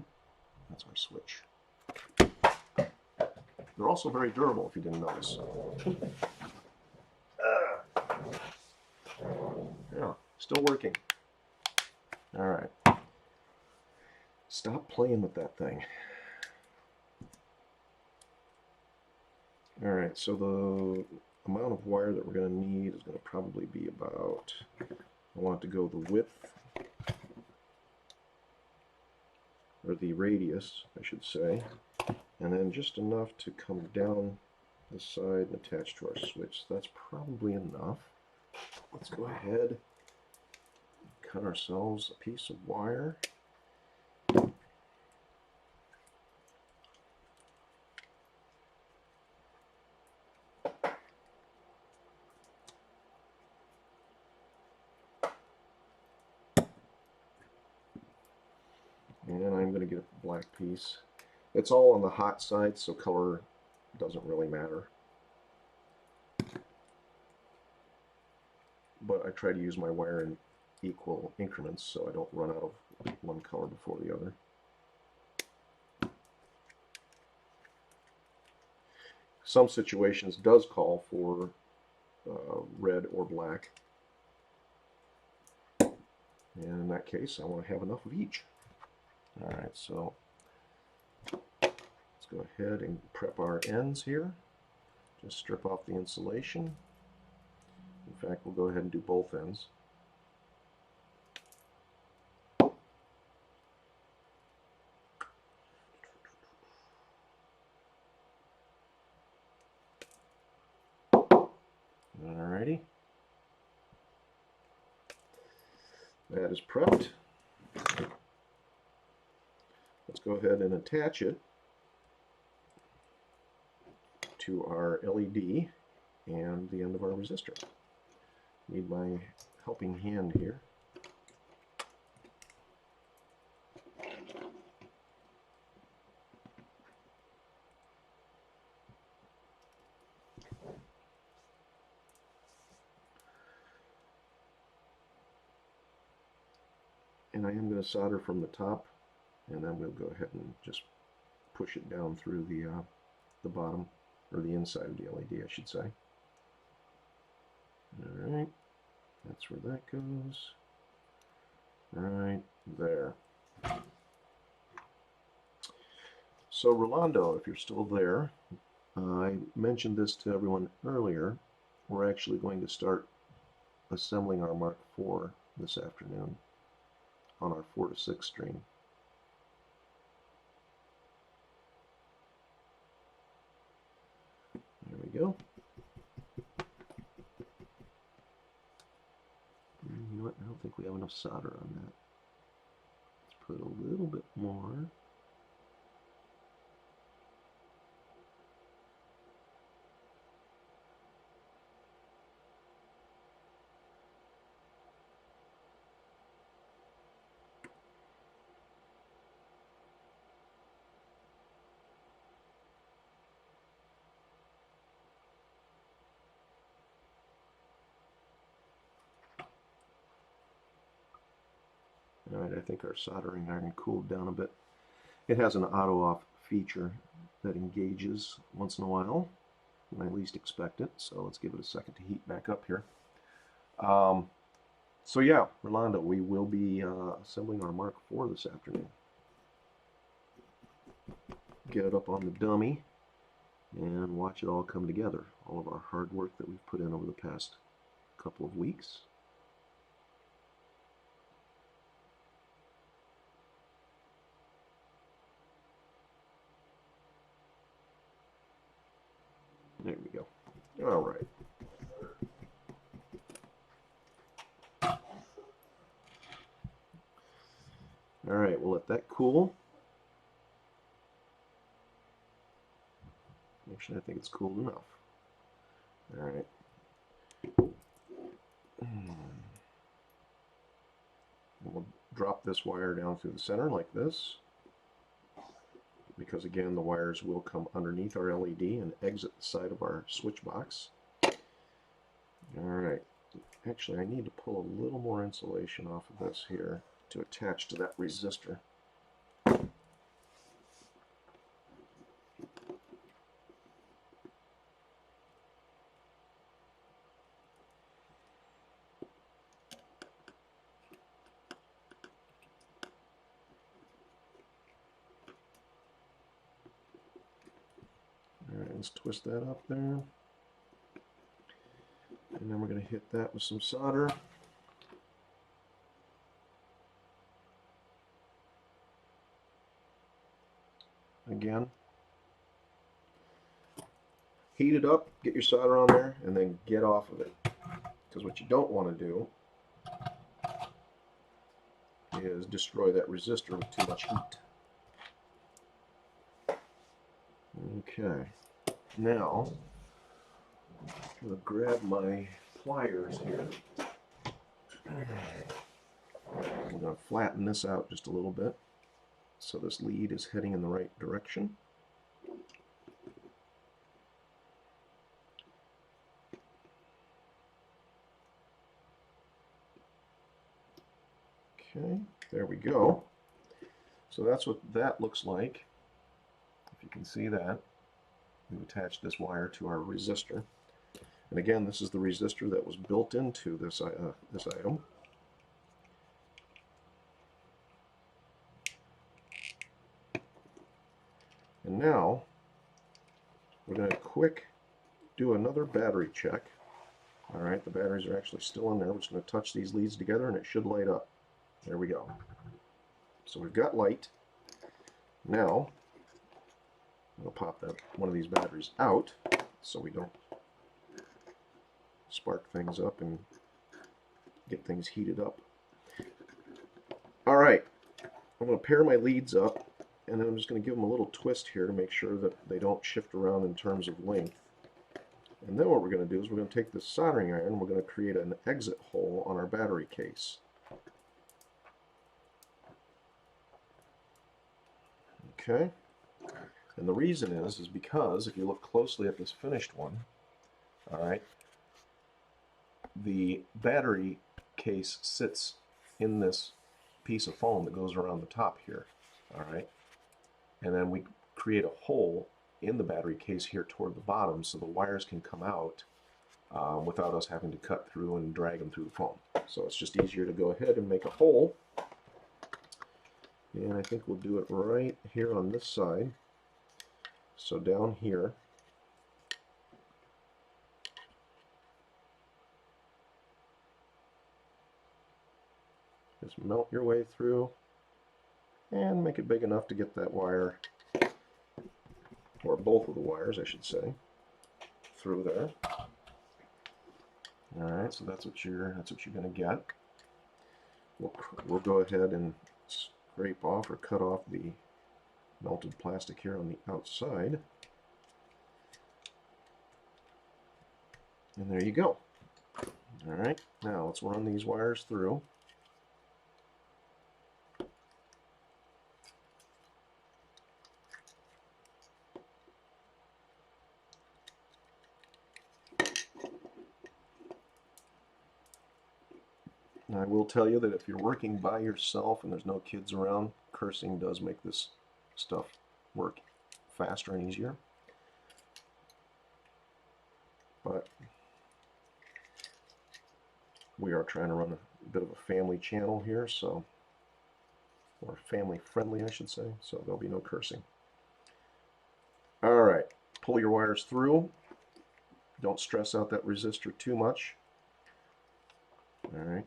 That's our switch. They're also very durable, if you didn't notice. Yeah, still working. All right. Stop playing with that thing. All right, so the amount of wire that we're going to need is going to probably be about, I want it to go the width, or the radius, I should say, and then just enough to come down the side and attach to our switch. So that's probably enough. Let's go ahead and cut ourselves a piece of wire. And I'm going to get a black piece. It's all on the hot side, so color doesn't really matter. But I try to use my wire in equal increments so I don't run out of one color before the other. Some situations does call for red or black. And in that case, I want to have enough of each. All right, so let's go ahead and prep our ends here. Just strip off the insulation. In fact, we'll go ahead and do both ends. Alrighty. That is prepped. Let's go ahead and attach it to our LED and the end of our resistor. Need my helping hand here. And I am going to solder from the top, and then we'll go ahead and just push it down through the bottom, or the inside of the LED, I should say. Alright, that's where that goes. Right there. So Rolando, if you're still there, I mentioned this to everyone earlier. We're actually going to start assembling our Mark IV this afternoon on our 4 to 6 string. There we go. You know what? I don't think we have enough solder on that. Let's put a little bit more. Alright, I think our soldering iron cooled down a bit. It has an auto-off feature that engages once in a while when I least expect it, so let's give it a second to heat back up here. So yeah, Rolando, we will be assembling our Mark IV this afternoon. Get it up on the dummy and watch it all come together. All of our hard work that we've put in over the past couple of weeks. There we go. All right. All right, we'll let that cool. Actually, I think it's cooled enough. All right. We'll drop this wire down through the center like this, because again the wires will come underneath our LED and exit the side of our switch box. Alright, actually I need to pull a little more insulation off of this here to attach to that resistor. Alright, let's twist that up there. And then we're going to hit that with some solder. Again, heat it up, get your solder on there, and then get off of it. Because what you don't want to do is destroy that resistor with too much heat. Okay, now I'm going to grab my pliers here. I'm going to flatten this out just a little bit so this lead is heading in the right direction. Okay, there we go. So that's what that looks like. If you can see that, we've attached this wire to our resistor. And again, this is the resistor that was built into this item. And now we're going to quick do another battery check. Alright, the batteries are actually still in there. We're just going to touch these leads together and it should light up. There we go. So we've got light. Now I'm going to pop one of these batteries out so we don't spark things up and get things heated up. Alright, I'm going to pair my leads up, and then I'm just going to give them a little twist here to make sure that they don't shift around in terms of length. And then what we're going to do is we're going to take this soldering iron and we're going to create an exit hole on our battery case. Okay, and the reason is because if you look closely at this finished one, alright, the battery case sits in this piece of foam that goes around the top here, alright, and then we create a hole in the battery case here toward the bottom so the wires can come out without us having to cut through and drag them through the foam. So it's just easier to go ahead and make a hole. And I think we'll do it right here on this side. So down here, just melt your way through and make it big enough to get that wire, or both of the wires I should say, through there. Alright, so that's what you're going to get. We'll go ahead and scrape off or cut off the melted plastic here on the outside. And there you go. Alright, now let's run these wires through. I will tell you that if you're working by yourself and there's no kids around, cursing does make this stuff work faster and easier. But we are trying to run a bit of a family channel here, so, or family friendly I should say, so there'll be no cursing. Alright, pull your wires through. Don't stress out that resistor too much. Alright.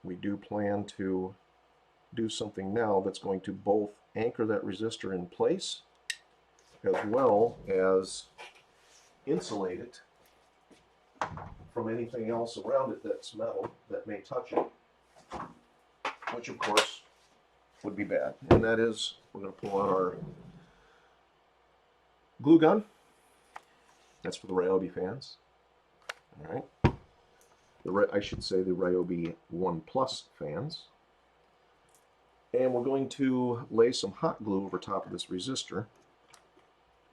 We do plan to do something now that's going to both anchor that resistor in place as well as insulate it from anything else around it that's metal that may touch it, which of course would be bad. And that is, we're going to pull out our glue gun. That's for the Ryobi fans. Alright. I should say the Ryobi 1 Plus fans. And we're going to lay some hot glue over top of this resistor,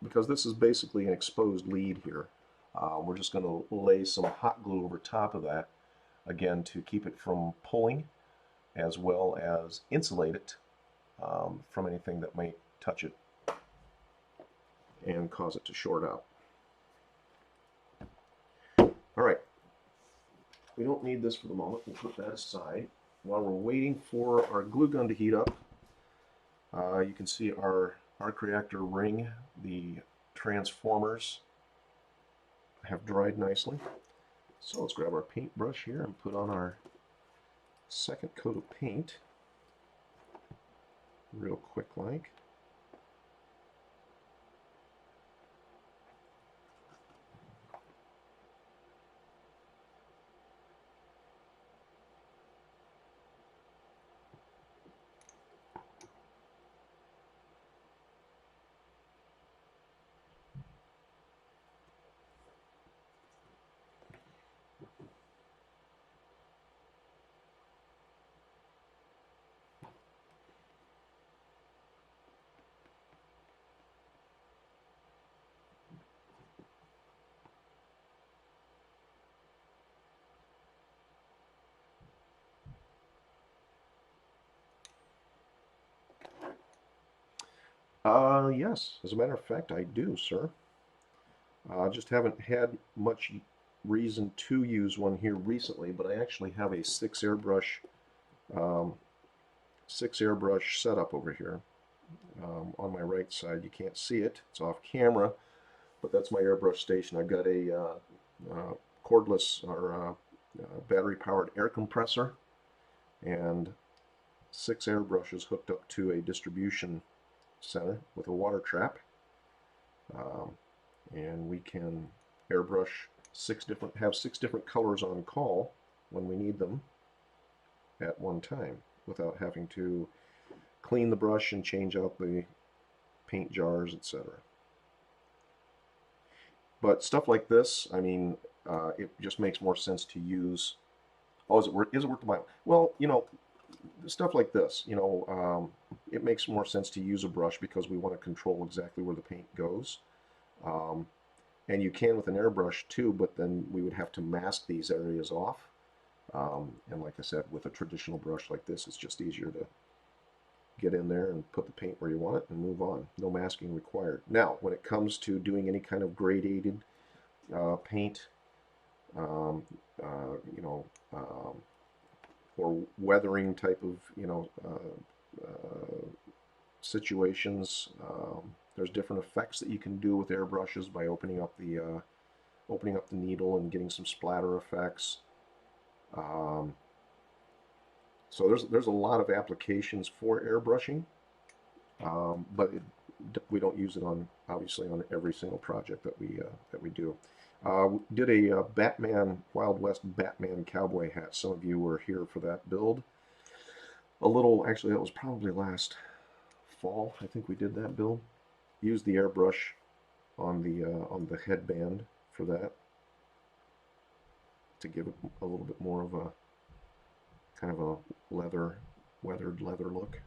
because this is basically an exposed lead here. We're just going to lay some hot glue over top of that, again, to keep it from pulling, as well as insulate it from anything that might touch it and cause it to short out. All right, we don't need this for the moment. We'll put that aside. While we're waiting for our glue gun to heat up, you can see our arc reactor ring, the transformers have dried nicely. So let's grab our paintbrush here and put on our second coat of paint real quick like. Yes, as a matter of fact, I do, sir. I just haven't had much reason to use one here recently, but I actually have a six airbrush setup over here on my right side. You can't see it; it's off camera, but that's my airbrush station. I've got a cordless or battery-powered air compressor and 6 airbrushes hooked up to a distribution center with a water trap, and we can airbrush have six different colors on call when we need them at one time without having to clean the brush and change out the paint jars, etc. But stuff like this, I mean, it just makes more sense to use. Oh, is it worth the while? Well, you know, stuff like this, you know, it makes more sense to use a brush because we want to control exactly where the paint goes. And you can with an airbrush too, but then we would have to mask these areas off. And like I said, with a traditional brush like this, it's just easier to get in there and put the paint where you want it and move on. No masking required. Now, when it comes to doing any kind of gradated paint, you know, or weathering type of, you know, situations, there's different effects that you can do with airbrushes by opening up the needle and getting some splatter effects. So there's a lot of applications for airbrushing, but we don't use it obviously on every single project that we do. We did a Batman Wild West Batman cowboy hat. Some of you were here for that build. Actually, that was probably last fall. I think we did that build. Used the airbrush on the headband for that to give it a little bit more of a kind of a weathered leather look.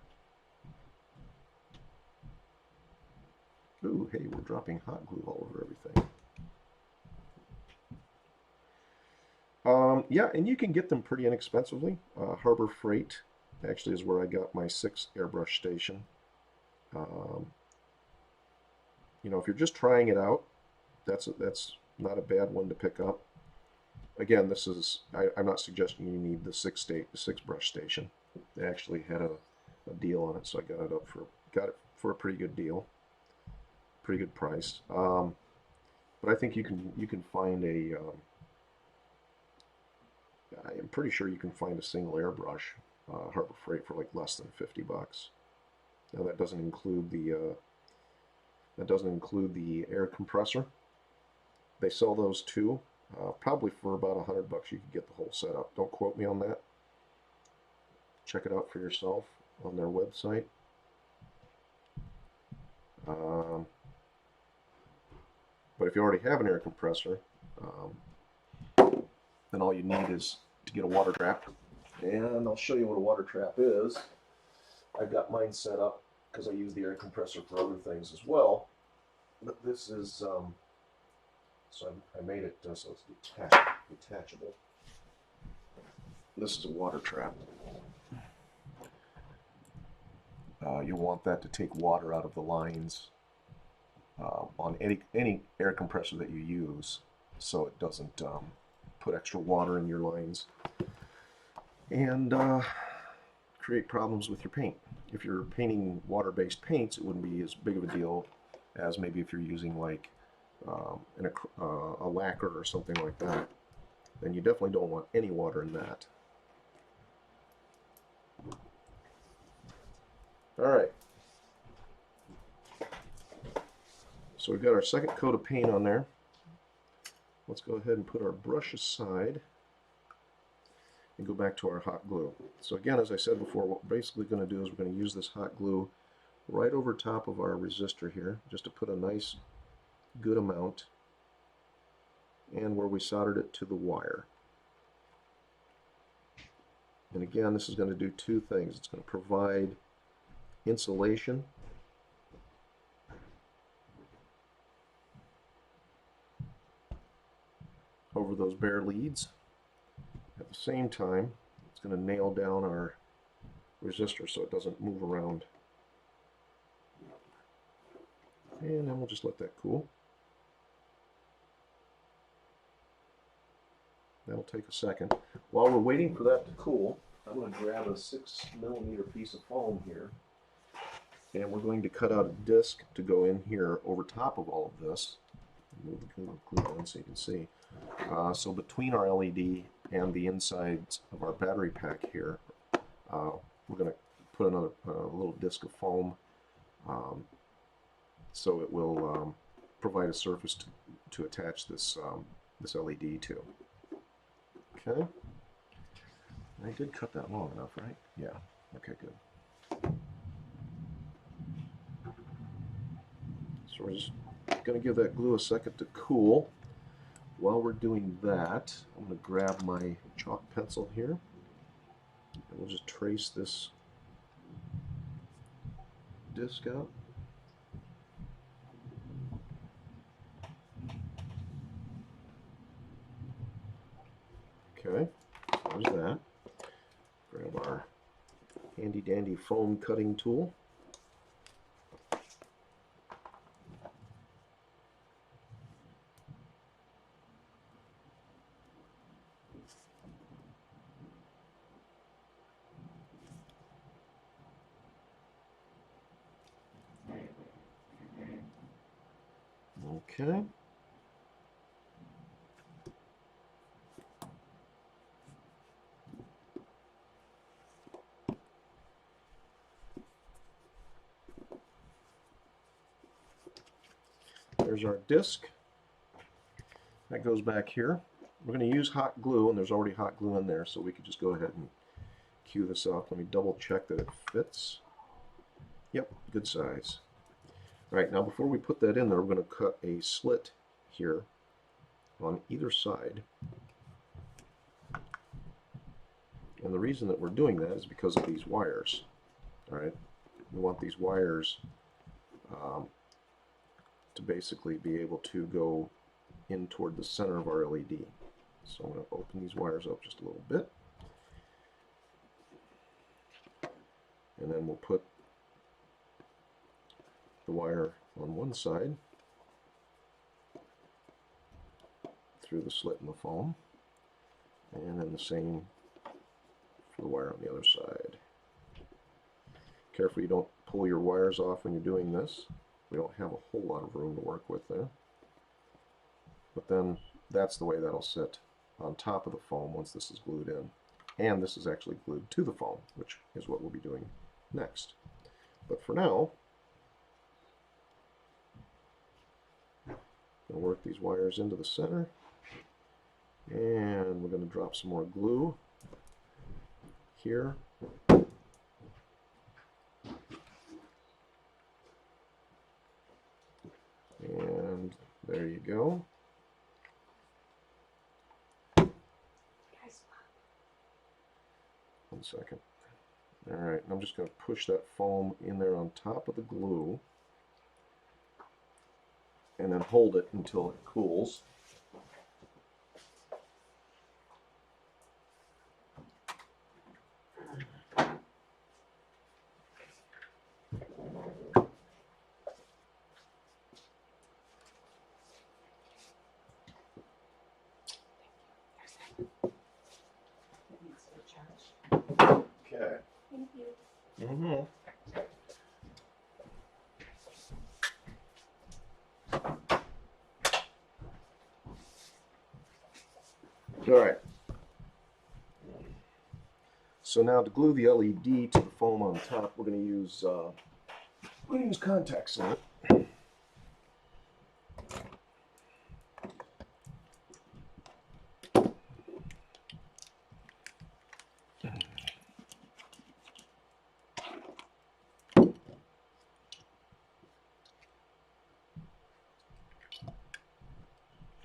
Ooh, hey, we're dropping hot glue all over everything. Yeah, and you can get them pretty inexpensively. Harbor Freight actually is where I got my 6 airbrush station. You know, if you're just trying it out, that's not a bad one to pick up. Again, I'm not suggesting you need the 6 brush station. They actually had a deal on it, so I got it for a pretty good deal, pretty good price. But I think you can find a I'm pretty sure you can find a single airbrush Harbor Freight for like less than $50. Now that doesn't include the air compressor. They sell those too. Probably for about $100 you could get the whole setup. Don't quote me on that. Check it out for yourself on their website. But if you already have an air compressor, then all you need is to get a water trap. And I'll show you what a water trap is. I've got mine set up because I use the air compressor for other things as well. But this is, so I made it so it's detachable. This is a water trap. You want that to take water out of the lines on any air compressor that you use, so it doesn't put extra water in your lines and create problems with your paint. If you're painting water-based paints, it wouldn't be as big of a deal as maybe if you're using like a lacquer or something like that. Then you definitely don't want any water in that. Alright, so we've got our second coat of paint on there. Let's go ahead and put our brush aside and go back to our hot glue. So again, as I said before, what we're basically going to do is we're going to use this hot glue right over top of our resistor here, just to put a nice good amount, and where we soldered it to the wire. And again, this is going to do two things. It's going to provide insulation over those bare leads. At the same time, it's going to nail down our resistor so it doesn't move around. And then we'll just let that cool. That'll take a second. While we're waiting for that to cool, I'm going to grab a 6mm piece of foam here, and we're going to cut out a disc to go in here over top of all of this. Move the glue down so you can see. So between our LED and the insides of our battery pack here, we're going to put another little disc of foam, so it will provide a surface to attach this this LED to. Okay. I did cut that long enough, right? Yeah. Okay, good. So we're just going to give that glue a second to cool. While we're doing that, I'm going to grab my chalk pencil here, and we'll just trace this disc out. Okay, so there's that. Grab our handy dandy foam cutting tool. Okay. There's our disc. That goes back here. We're going to use hot glue, and there's already hot glue in there, so we could just go ahead and cue this up. Let me double check that it fits. Yep, good size. All right, now before we put that in there, we're going to cut a slit here on either side. And the reason that we're doing that is because of these wires. All right, we want these wires to basically be able to go in toward the center of our LED. So I'm going to open these wires up just a little bit, and then we'll put the wire on one side through the slit in the foam, and then the same for the wire on the other side. Careful you don't pull your wires off when you're doing this. We don't have a whole lot of room to work with there. But then that's the way that'll sit on top of the foam once this is glued in. And this is actually glued to the foam, which is what we'll be doing next. But for now, I'm going to work these wires into the center, and we're going to drop some more glue here. And there you go. 1 second. Alright, I'm just going to push that foam in there on top of the glue and then hold it until it cools. Okay. Thank you. Mm-hmm. All right. So now to glue the LED to the foam on top, we're going to use contact slit.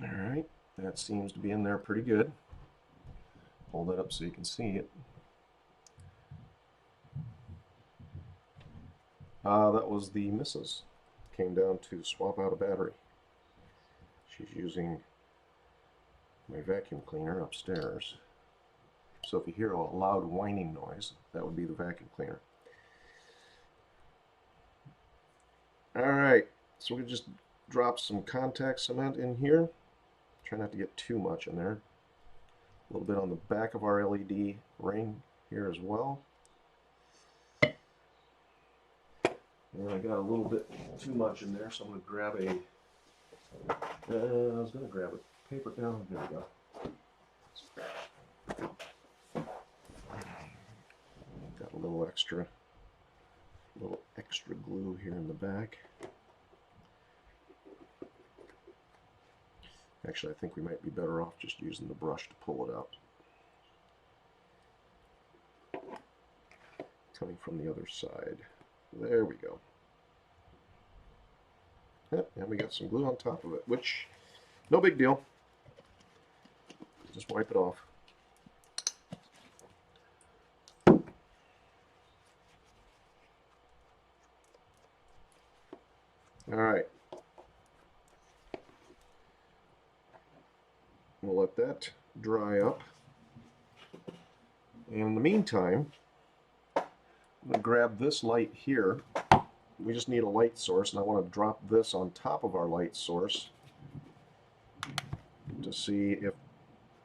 All right, that seems to be in there pretty good. Hold that up so you can see it. That was the missus. Came down to swap out a battery. She's using my vacuum cleaner upstairs. So if you hear a loud whining noise, that would be the vacuum cleaner. Alright, so we just drop some contact cement in here. Try not to get too much in there. A little bit on the back of our LED ring here as well. And I got a little bit too much in there, so I'm going to grab I was going to grab a paper. Oh, there we go. Got a little extra glue here in the back. Actually, I think we might be better off just using the brush to pull it out. Coming from the other side. There we go. Yep, and we got some glue on top of it, which, no big deal. Just wipe it off. Alright. We'll let that dry up. And in the meantime, I'm going to grab this light here. We just need a light source, and I want to drop this on top of our light source to see if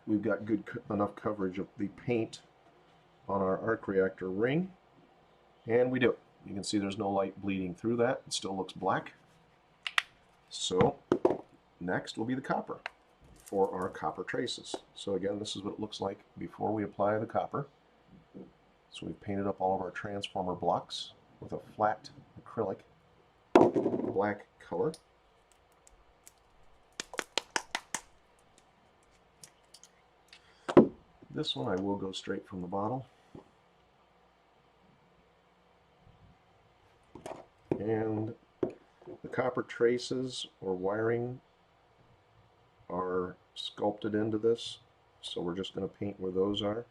we've got enough coverage of the paint on our arc reactor ring. And we do. You can see there's no light bleeding through that. It still looks black. So next will be the copper for our copper traces. So again, this is what it looks like before we apply the copper. So we've painted up all of our transformer blocks with a flat acrylic black color. This one I will go straight from the bottle. And the copper traces or wiring are sculpted into this, so we're just going to paint where those are.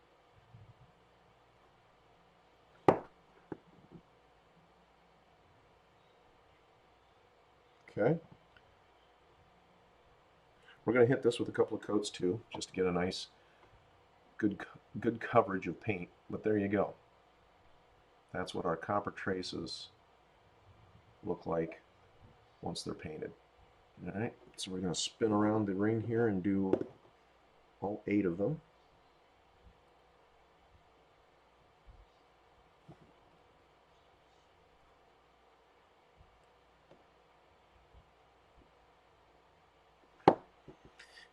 Okay. We're going to hit this with a couple of coats too, just to get a nice, good coverage of paint. But there you go. That's what our copper traces look like once they're painted. All right. So we're going to spin around the ring here and do all 8 of them.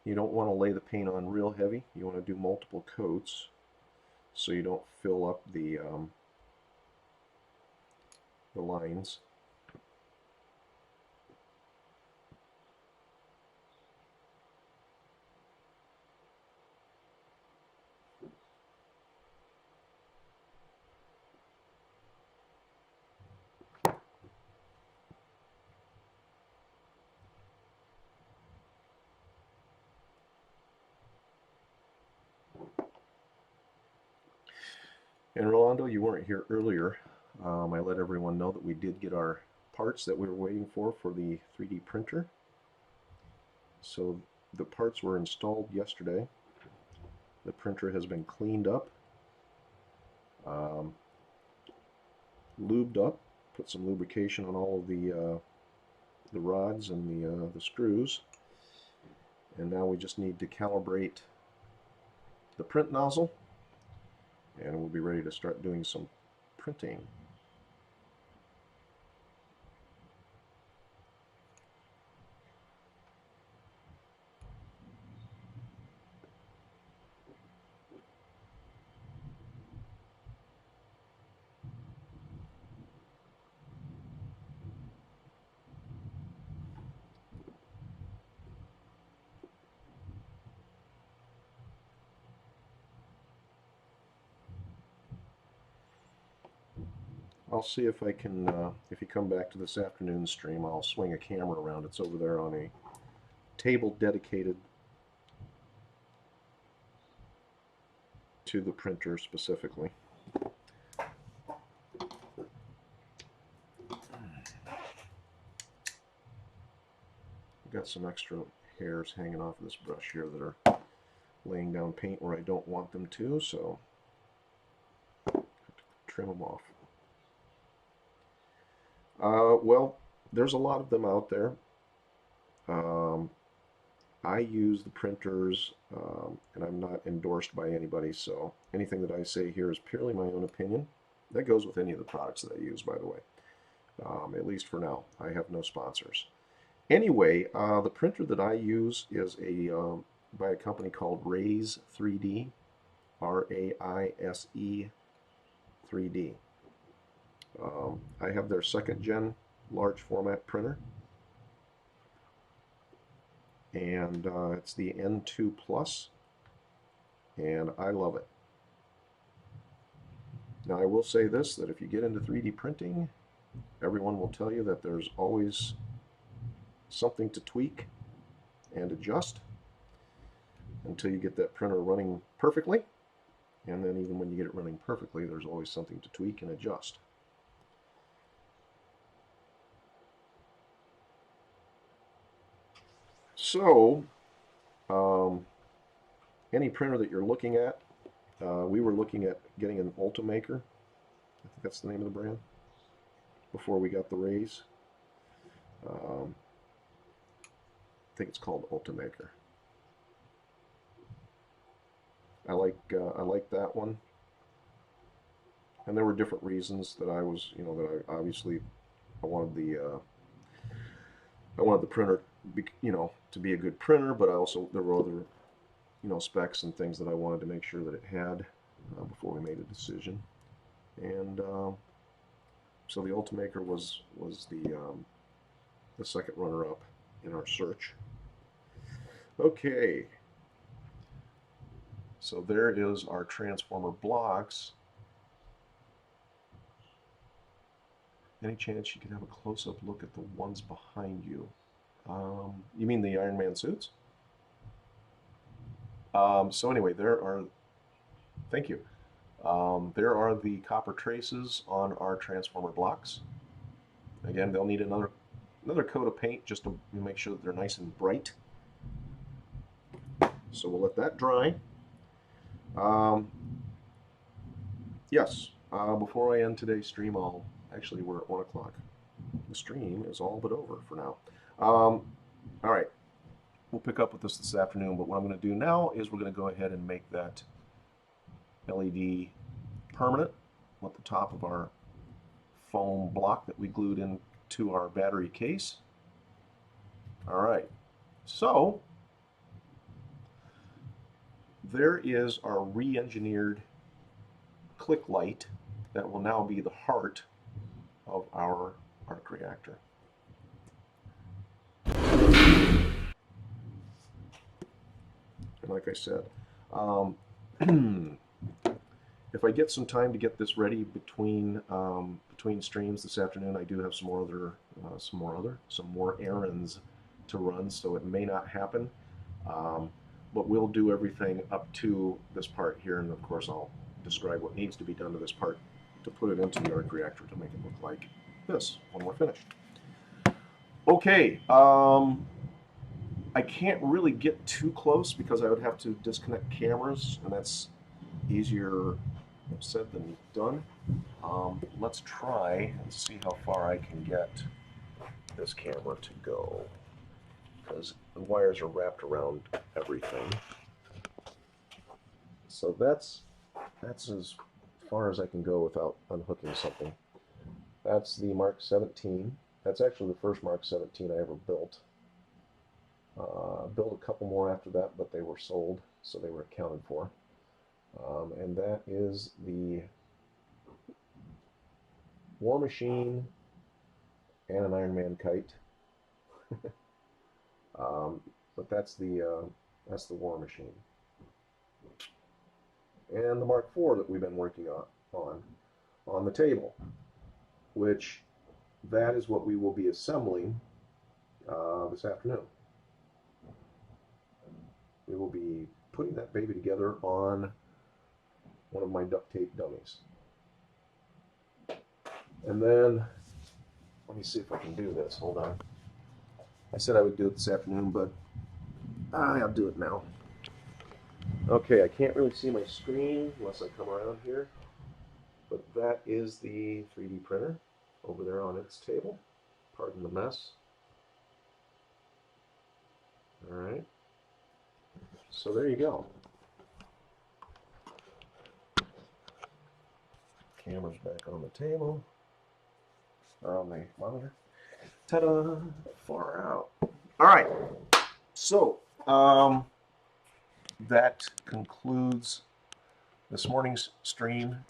You don't want to lay the paint on real heavy. You want to do multiple coats so you don't fill up the lines. And Rolando, you weren't here earlier. I let everyone know that we did get our parts that we were waiting for the 3D printer. So the parts were installed yesterday. The printer has been cleaned up, lubed up, put some lubrication on all of the rods and the screws, and now we just need to calibrate the print nozzle, and we'll be ready to start doing some printing. I'll see if I can, if you come back to this afternoon's stream, I'll swing a camera around. It's over there on a table dedicated to the printer specifically. I've got some extra hairs hanging off of this brush here that are laying down paint where I don't want them to, so I have to trim them off. Well, there's a lot of them out there. I use the printers, and I'm not endorsed by anybody, so anything that I say here is purely my own opinion. That goes with any of the products that I use, by the way, at least for now. I have no sponsors. Anyway, the printer that I use is by a company called Raise 3D, R-A-I-S-E 3D. I have their 2nd gen large format printer, and it's the N2 Plus, and I love it. Now I will say this, that if you get into 3D printing, everyone will tell you that there's always something to tweak and adjust until you get that printer running perfectly, and then even when you get it running perfectly, there's always something to tweak and adjust. So, any printer that you're looking at, we were looking at getting an Ultimaker. I think that's the name of the brand, before we got the Raise. I think it's called Ultimaker. I like that one, and there were different reasons that I was, that I obviously I wanted the printer, to be a good printer, but there were other, specs and things that I wanted to make sure that it had before we made a decision. And so the Ultimaker was the second runner-up in our search. Okay, so there is our transformer blocks. Any chance you could have a close-up look at the ones behind you? You mean the Iron Man suits? So anyway, thank you. There are the copper traces on our transformer blocks. Again, they'll need another coat of paint just to make sure that they're nice and bright. So we'll let that dry. Yes, before I end today's stream, actually, we're at 1 o'clock. The stream is all but over for now. All right, we'll pick up with this afternoon, but what I'm going to do now is we're going to go ahead and make that LED permanent at the top of our foam block that we glued into our battery case. All right, so there is our re-engineered click light that will now be the heart of our arc reactor. And like I said, if I get some time to get this ready between streams this afternoon, I do have some more errands to run, so it may not happen. But we'll do everything up to this part here, and of course I'll describe what needs to be done to this part to put it into the arc reactor to make it look like this when we're finished. Okay, I can't really get too close because I would have to disconnect cameras, and that's easier said than done. Let's try and see how far I can get this camera to go, because the wires are wrapped around everything. So that's as far as I can go without unhooking something. That's the Mark 17. That's actually the first Mark 17 I ever built. Built a couple more after that, but they were sold, so they were accounted for. And that is the War Machine and an Iron Man kite. But that's the War Machine. And the Mark IV that we've been working on the table, which that is what we will be assembling this afternoon. We will be putting that baby together on one of my duct tape dummies. And then, let me see if I can do this. Hold on. I said I would do it this afternoon, but I'll do it now. Okay, I can't really see my screen unless I come around here, but that is the 3D printer over there on its table. Pardon the mess. All right. So there you go. Camera's back on the table, or on the monitor. Ta-da! Far out. All right. So that concludes this morning's stream.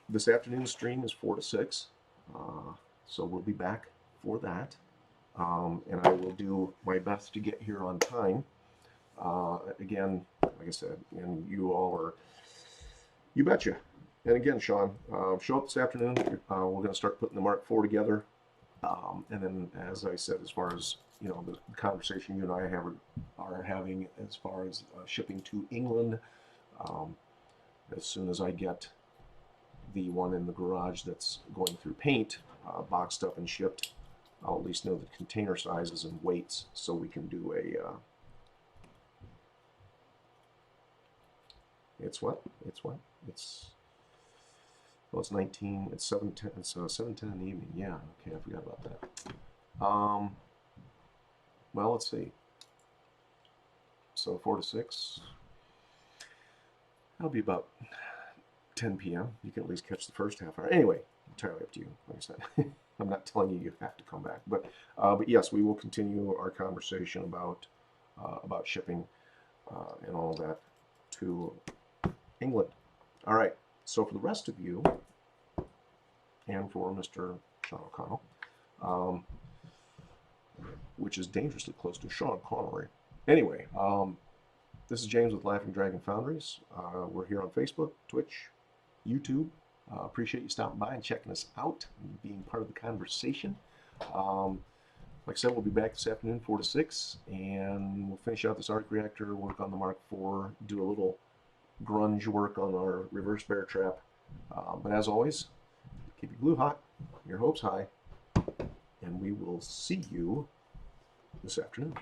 This afternoon's stream is 4 to 6, so we'll be back for that. And I will do my best to get here on time. Again, like I said, and you all are, you betcha. And again, Sean, show up this afternoon. We're going to start putting the Mark IV together. And then, as I said, as far as, you know, the conversation you and I are having as far as shipping to England, as soon as I get the one in the garage that's going through paint, boxed up and shipped, I'll at least know the container sizes and weights, so we can do a, well, it's 19, it's 7:10, it's 7:10 in the evening, yeah, okay, I forgot about that. Well, let's see, so 4 to 6, that'll be about 10 p.m. You can at least catch the first half hour. Anyway, entirely up to you, like I said. I'm not telling you have to come back, but yes, we will continue our conversation about shipping and all of that to England. All right. So for the rest of you, and for Mr. Sean O'Connell, which is dangerously close to Sean Connery. Anyway, this is James with Laughing Dragon Foundries. We're here on Facebook, Twitch, YouTube. Appreciate you stopping by and checking us out and being part of the conversation. Like I said, we'll be back this afternoon, 4 to 6, and we'll finish out this arc reactor, work on the Mark IV, do a little grunge work on our reverse bear trap. But as always, keep your glue hot, your hopes high, and we will see you this afternoon.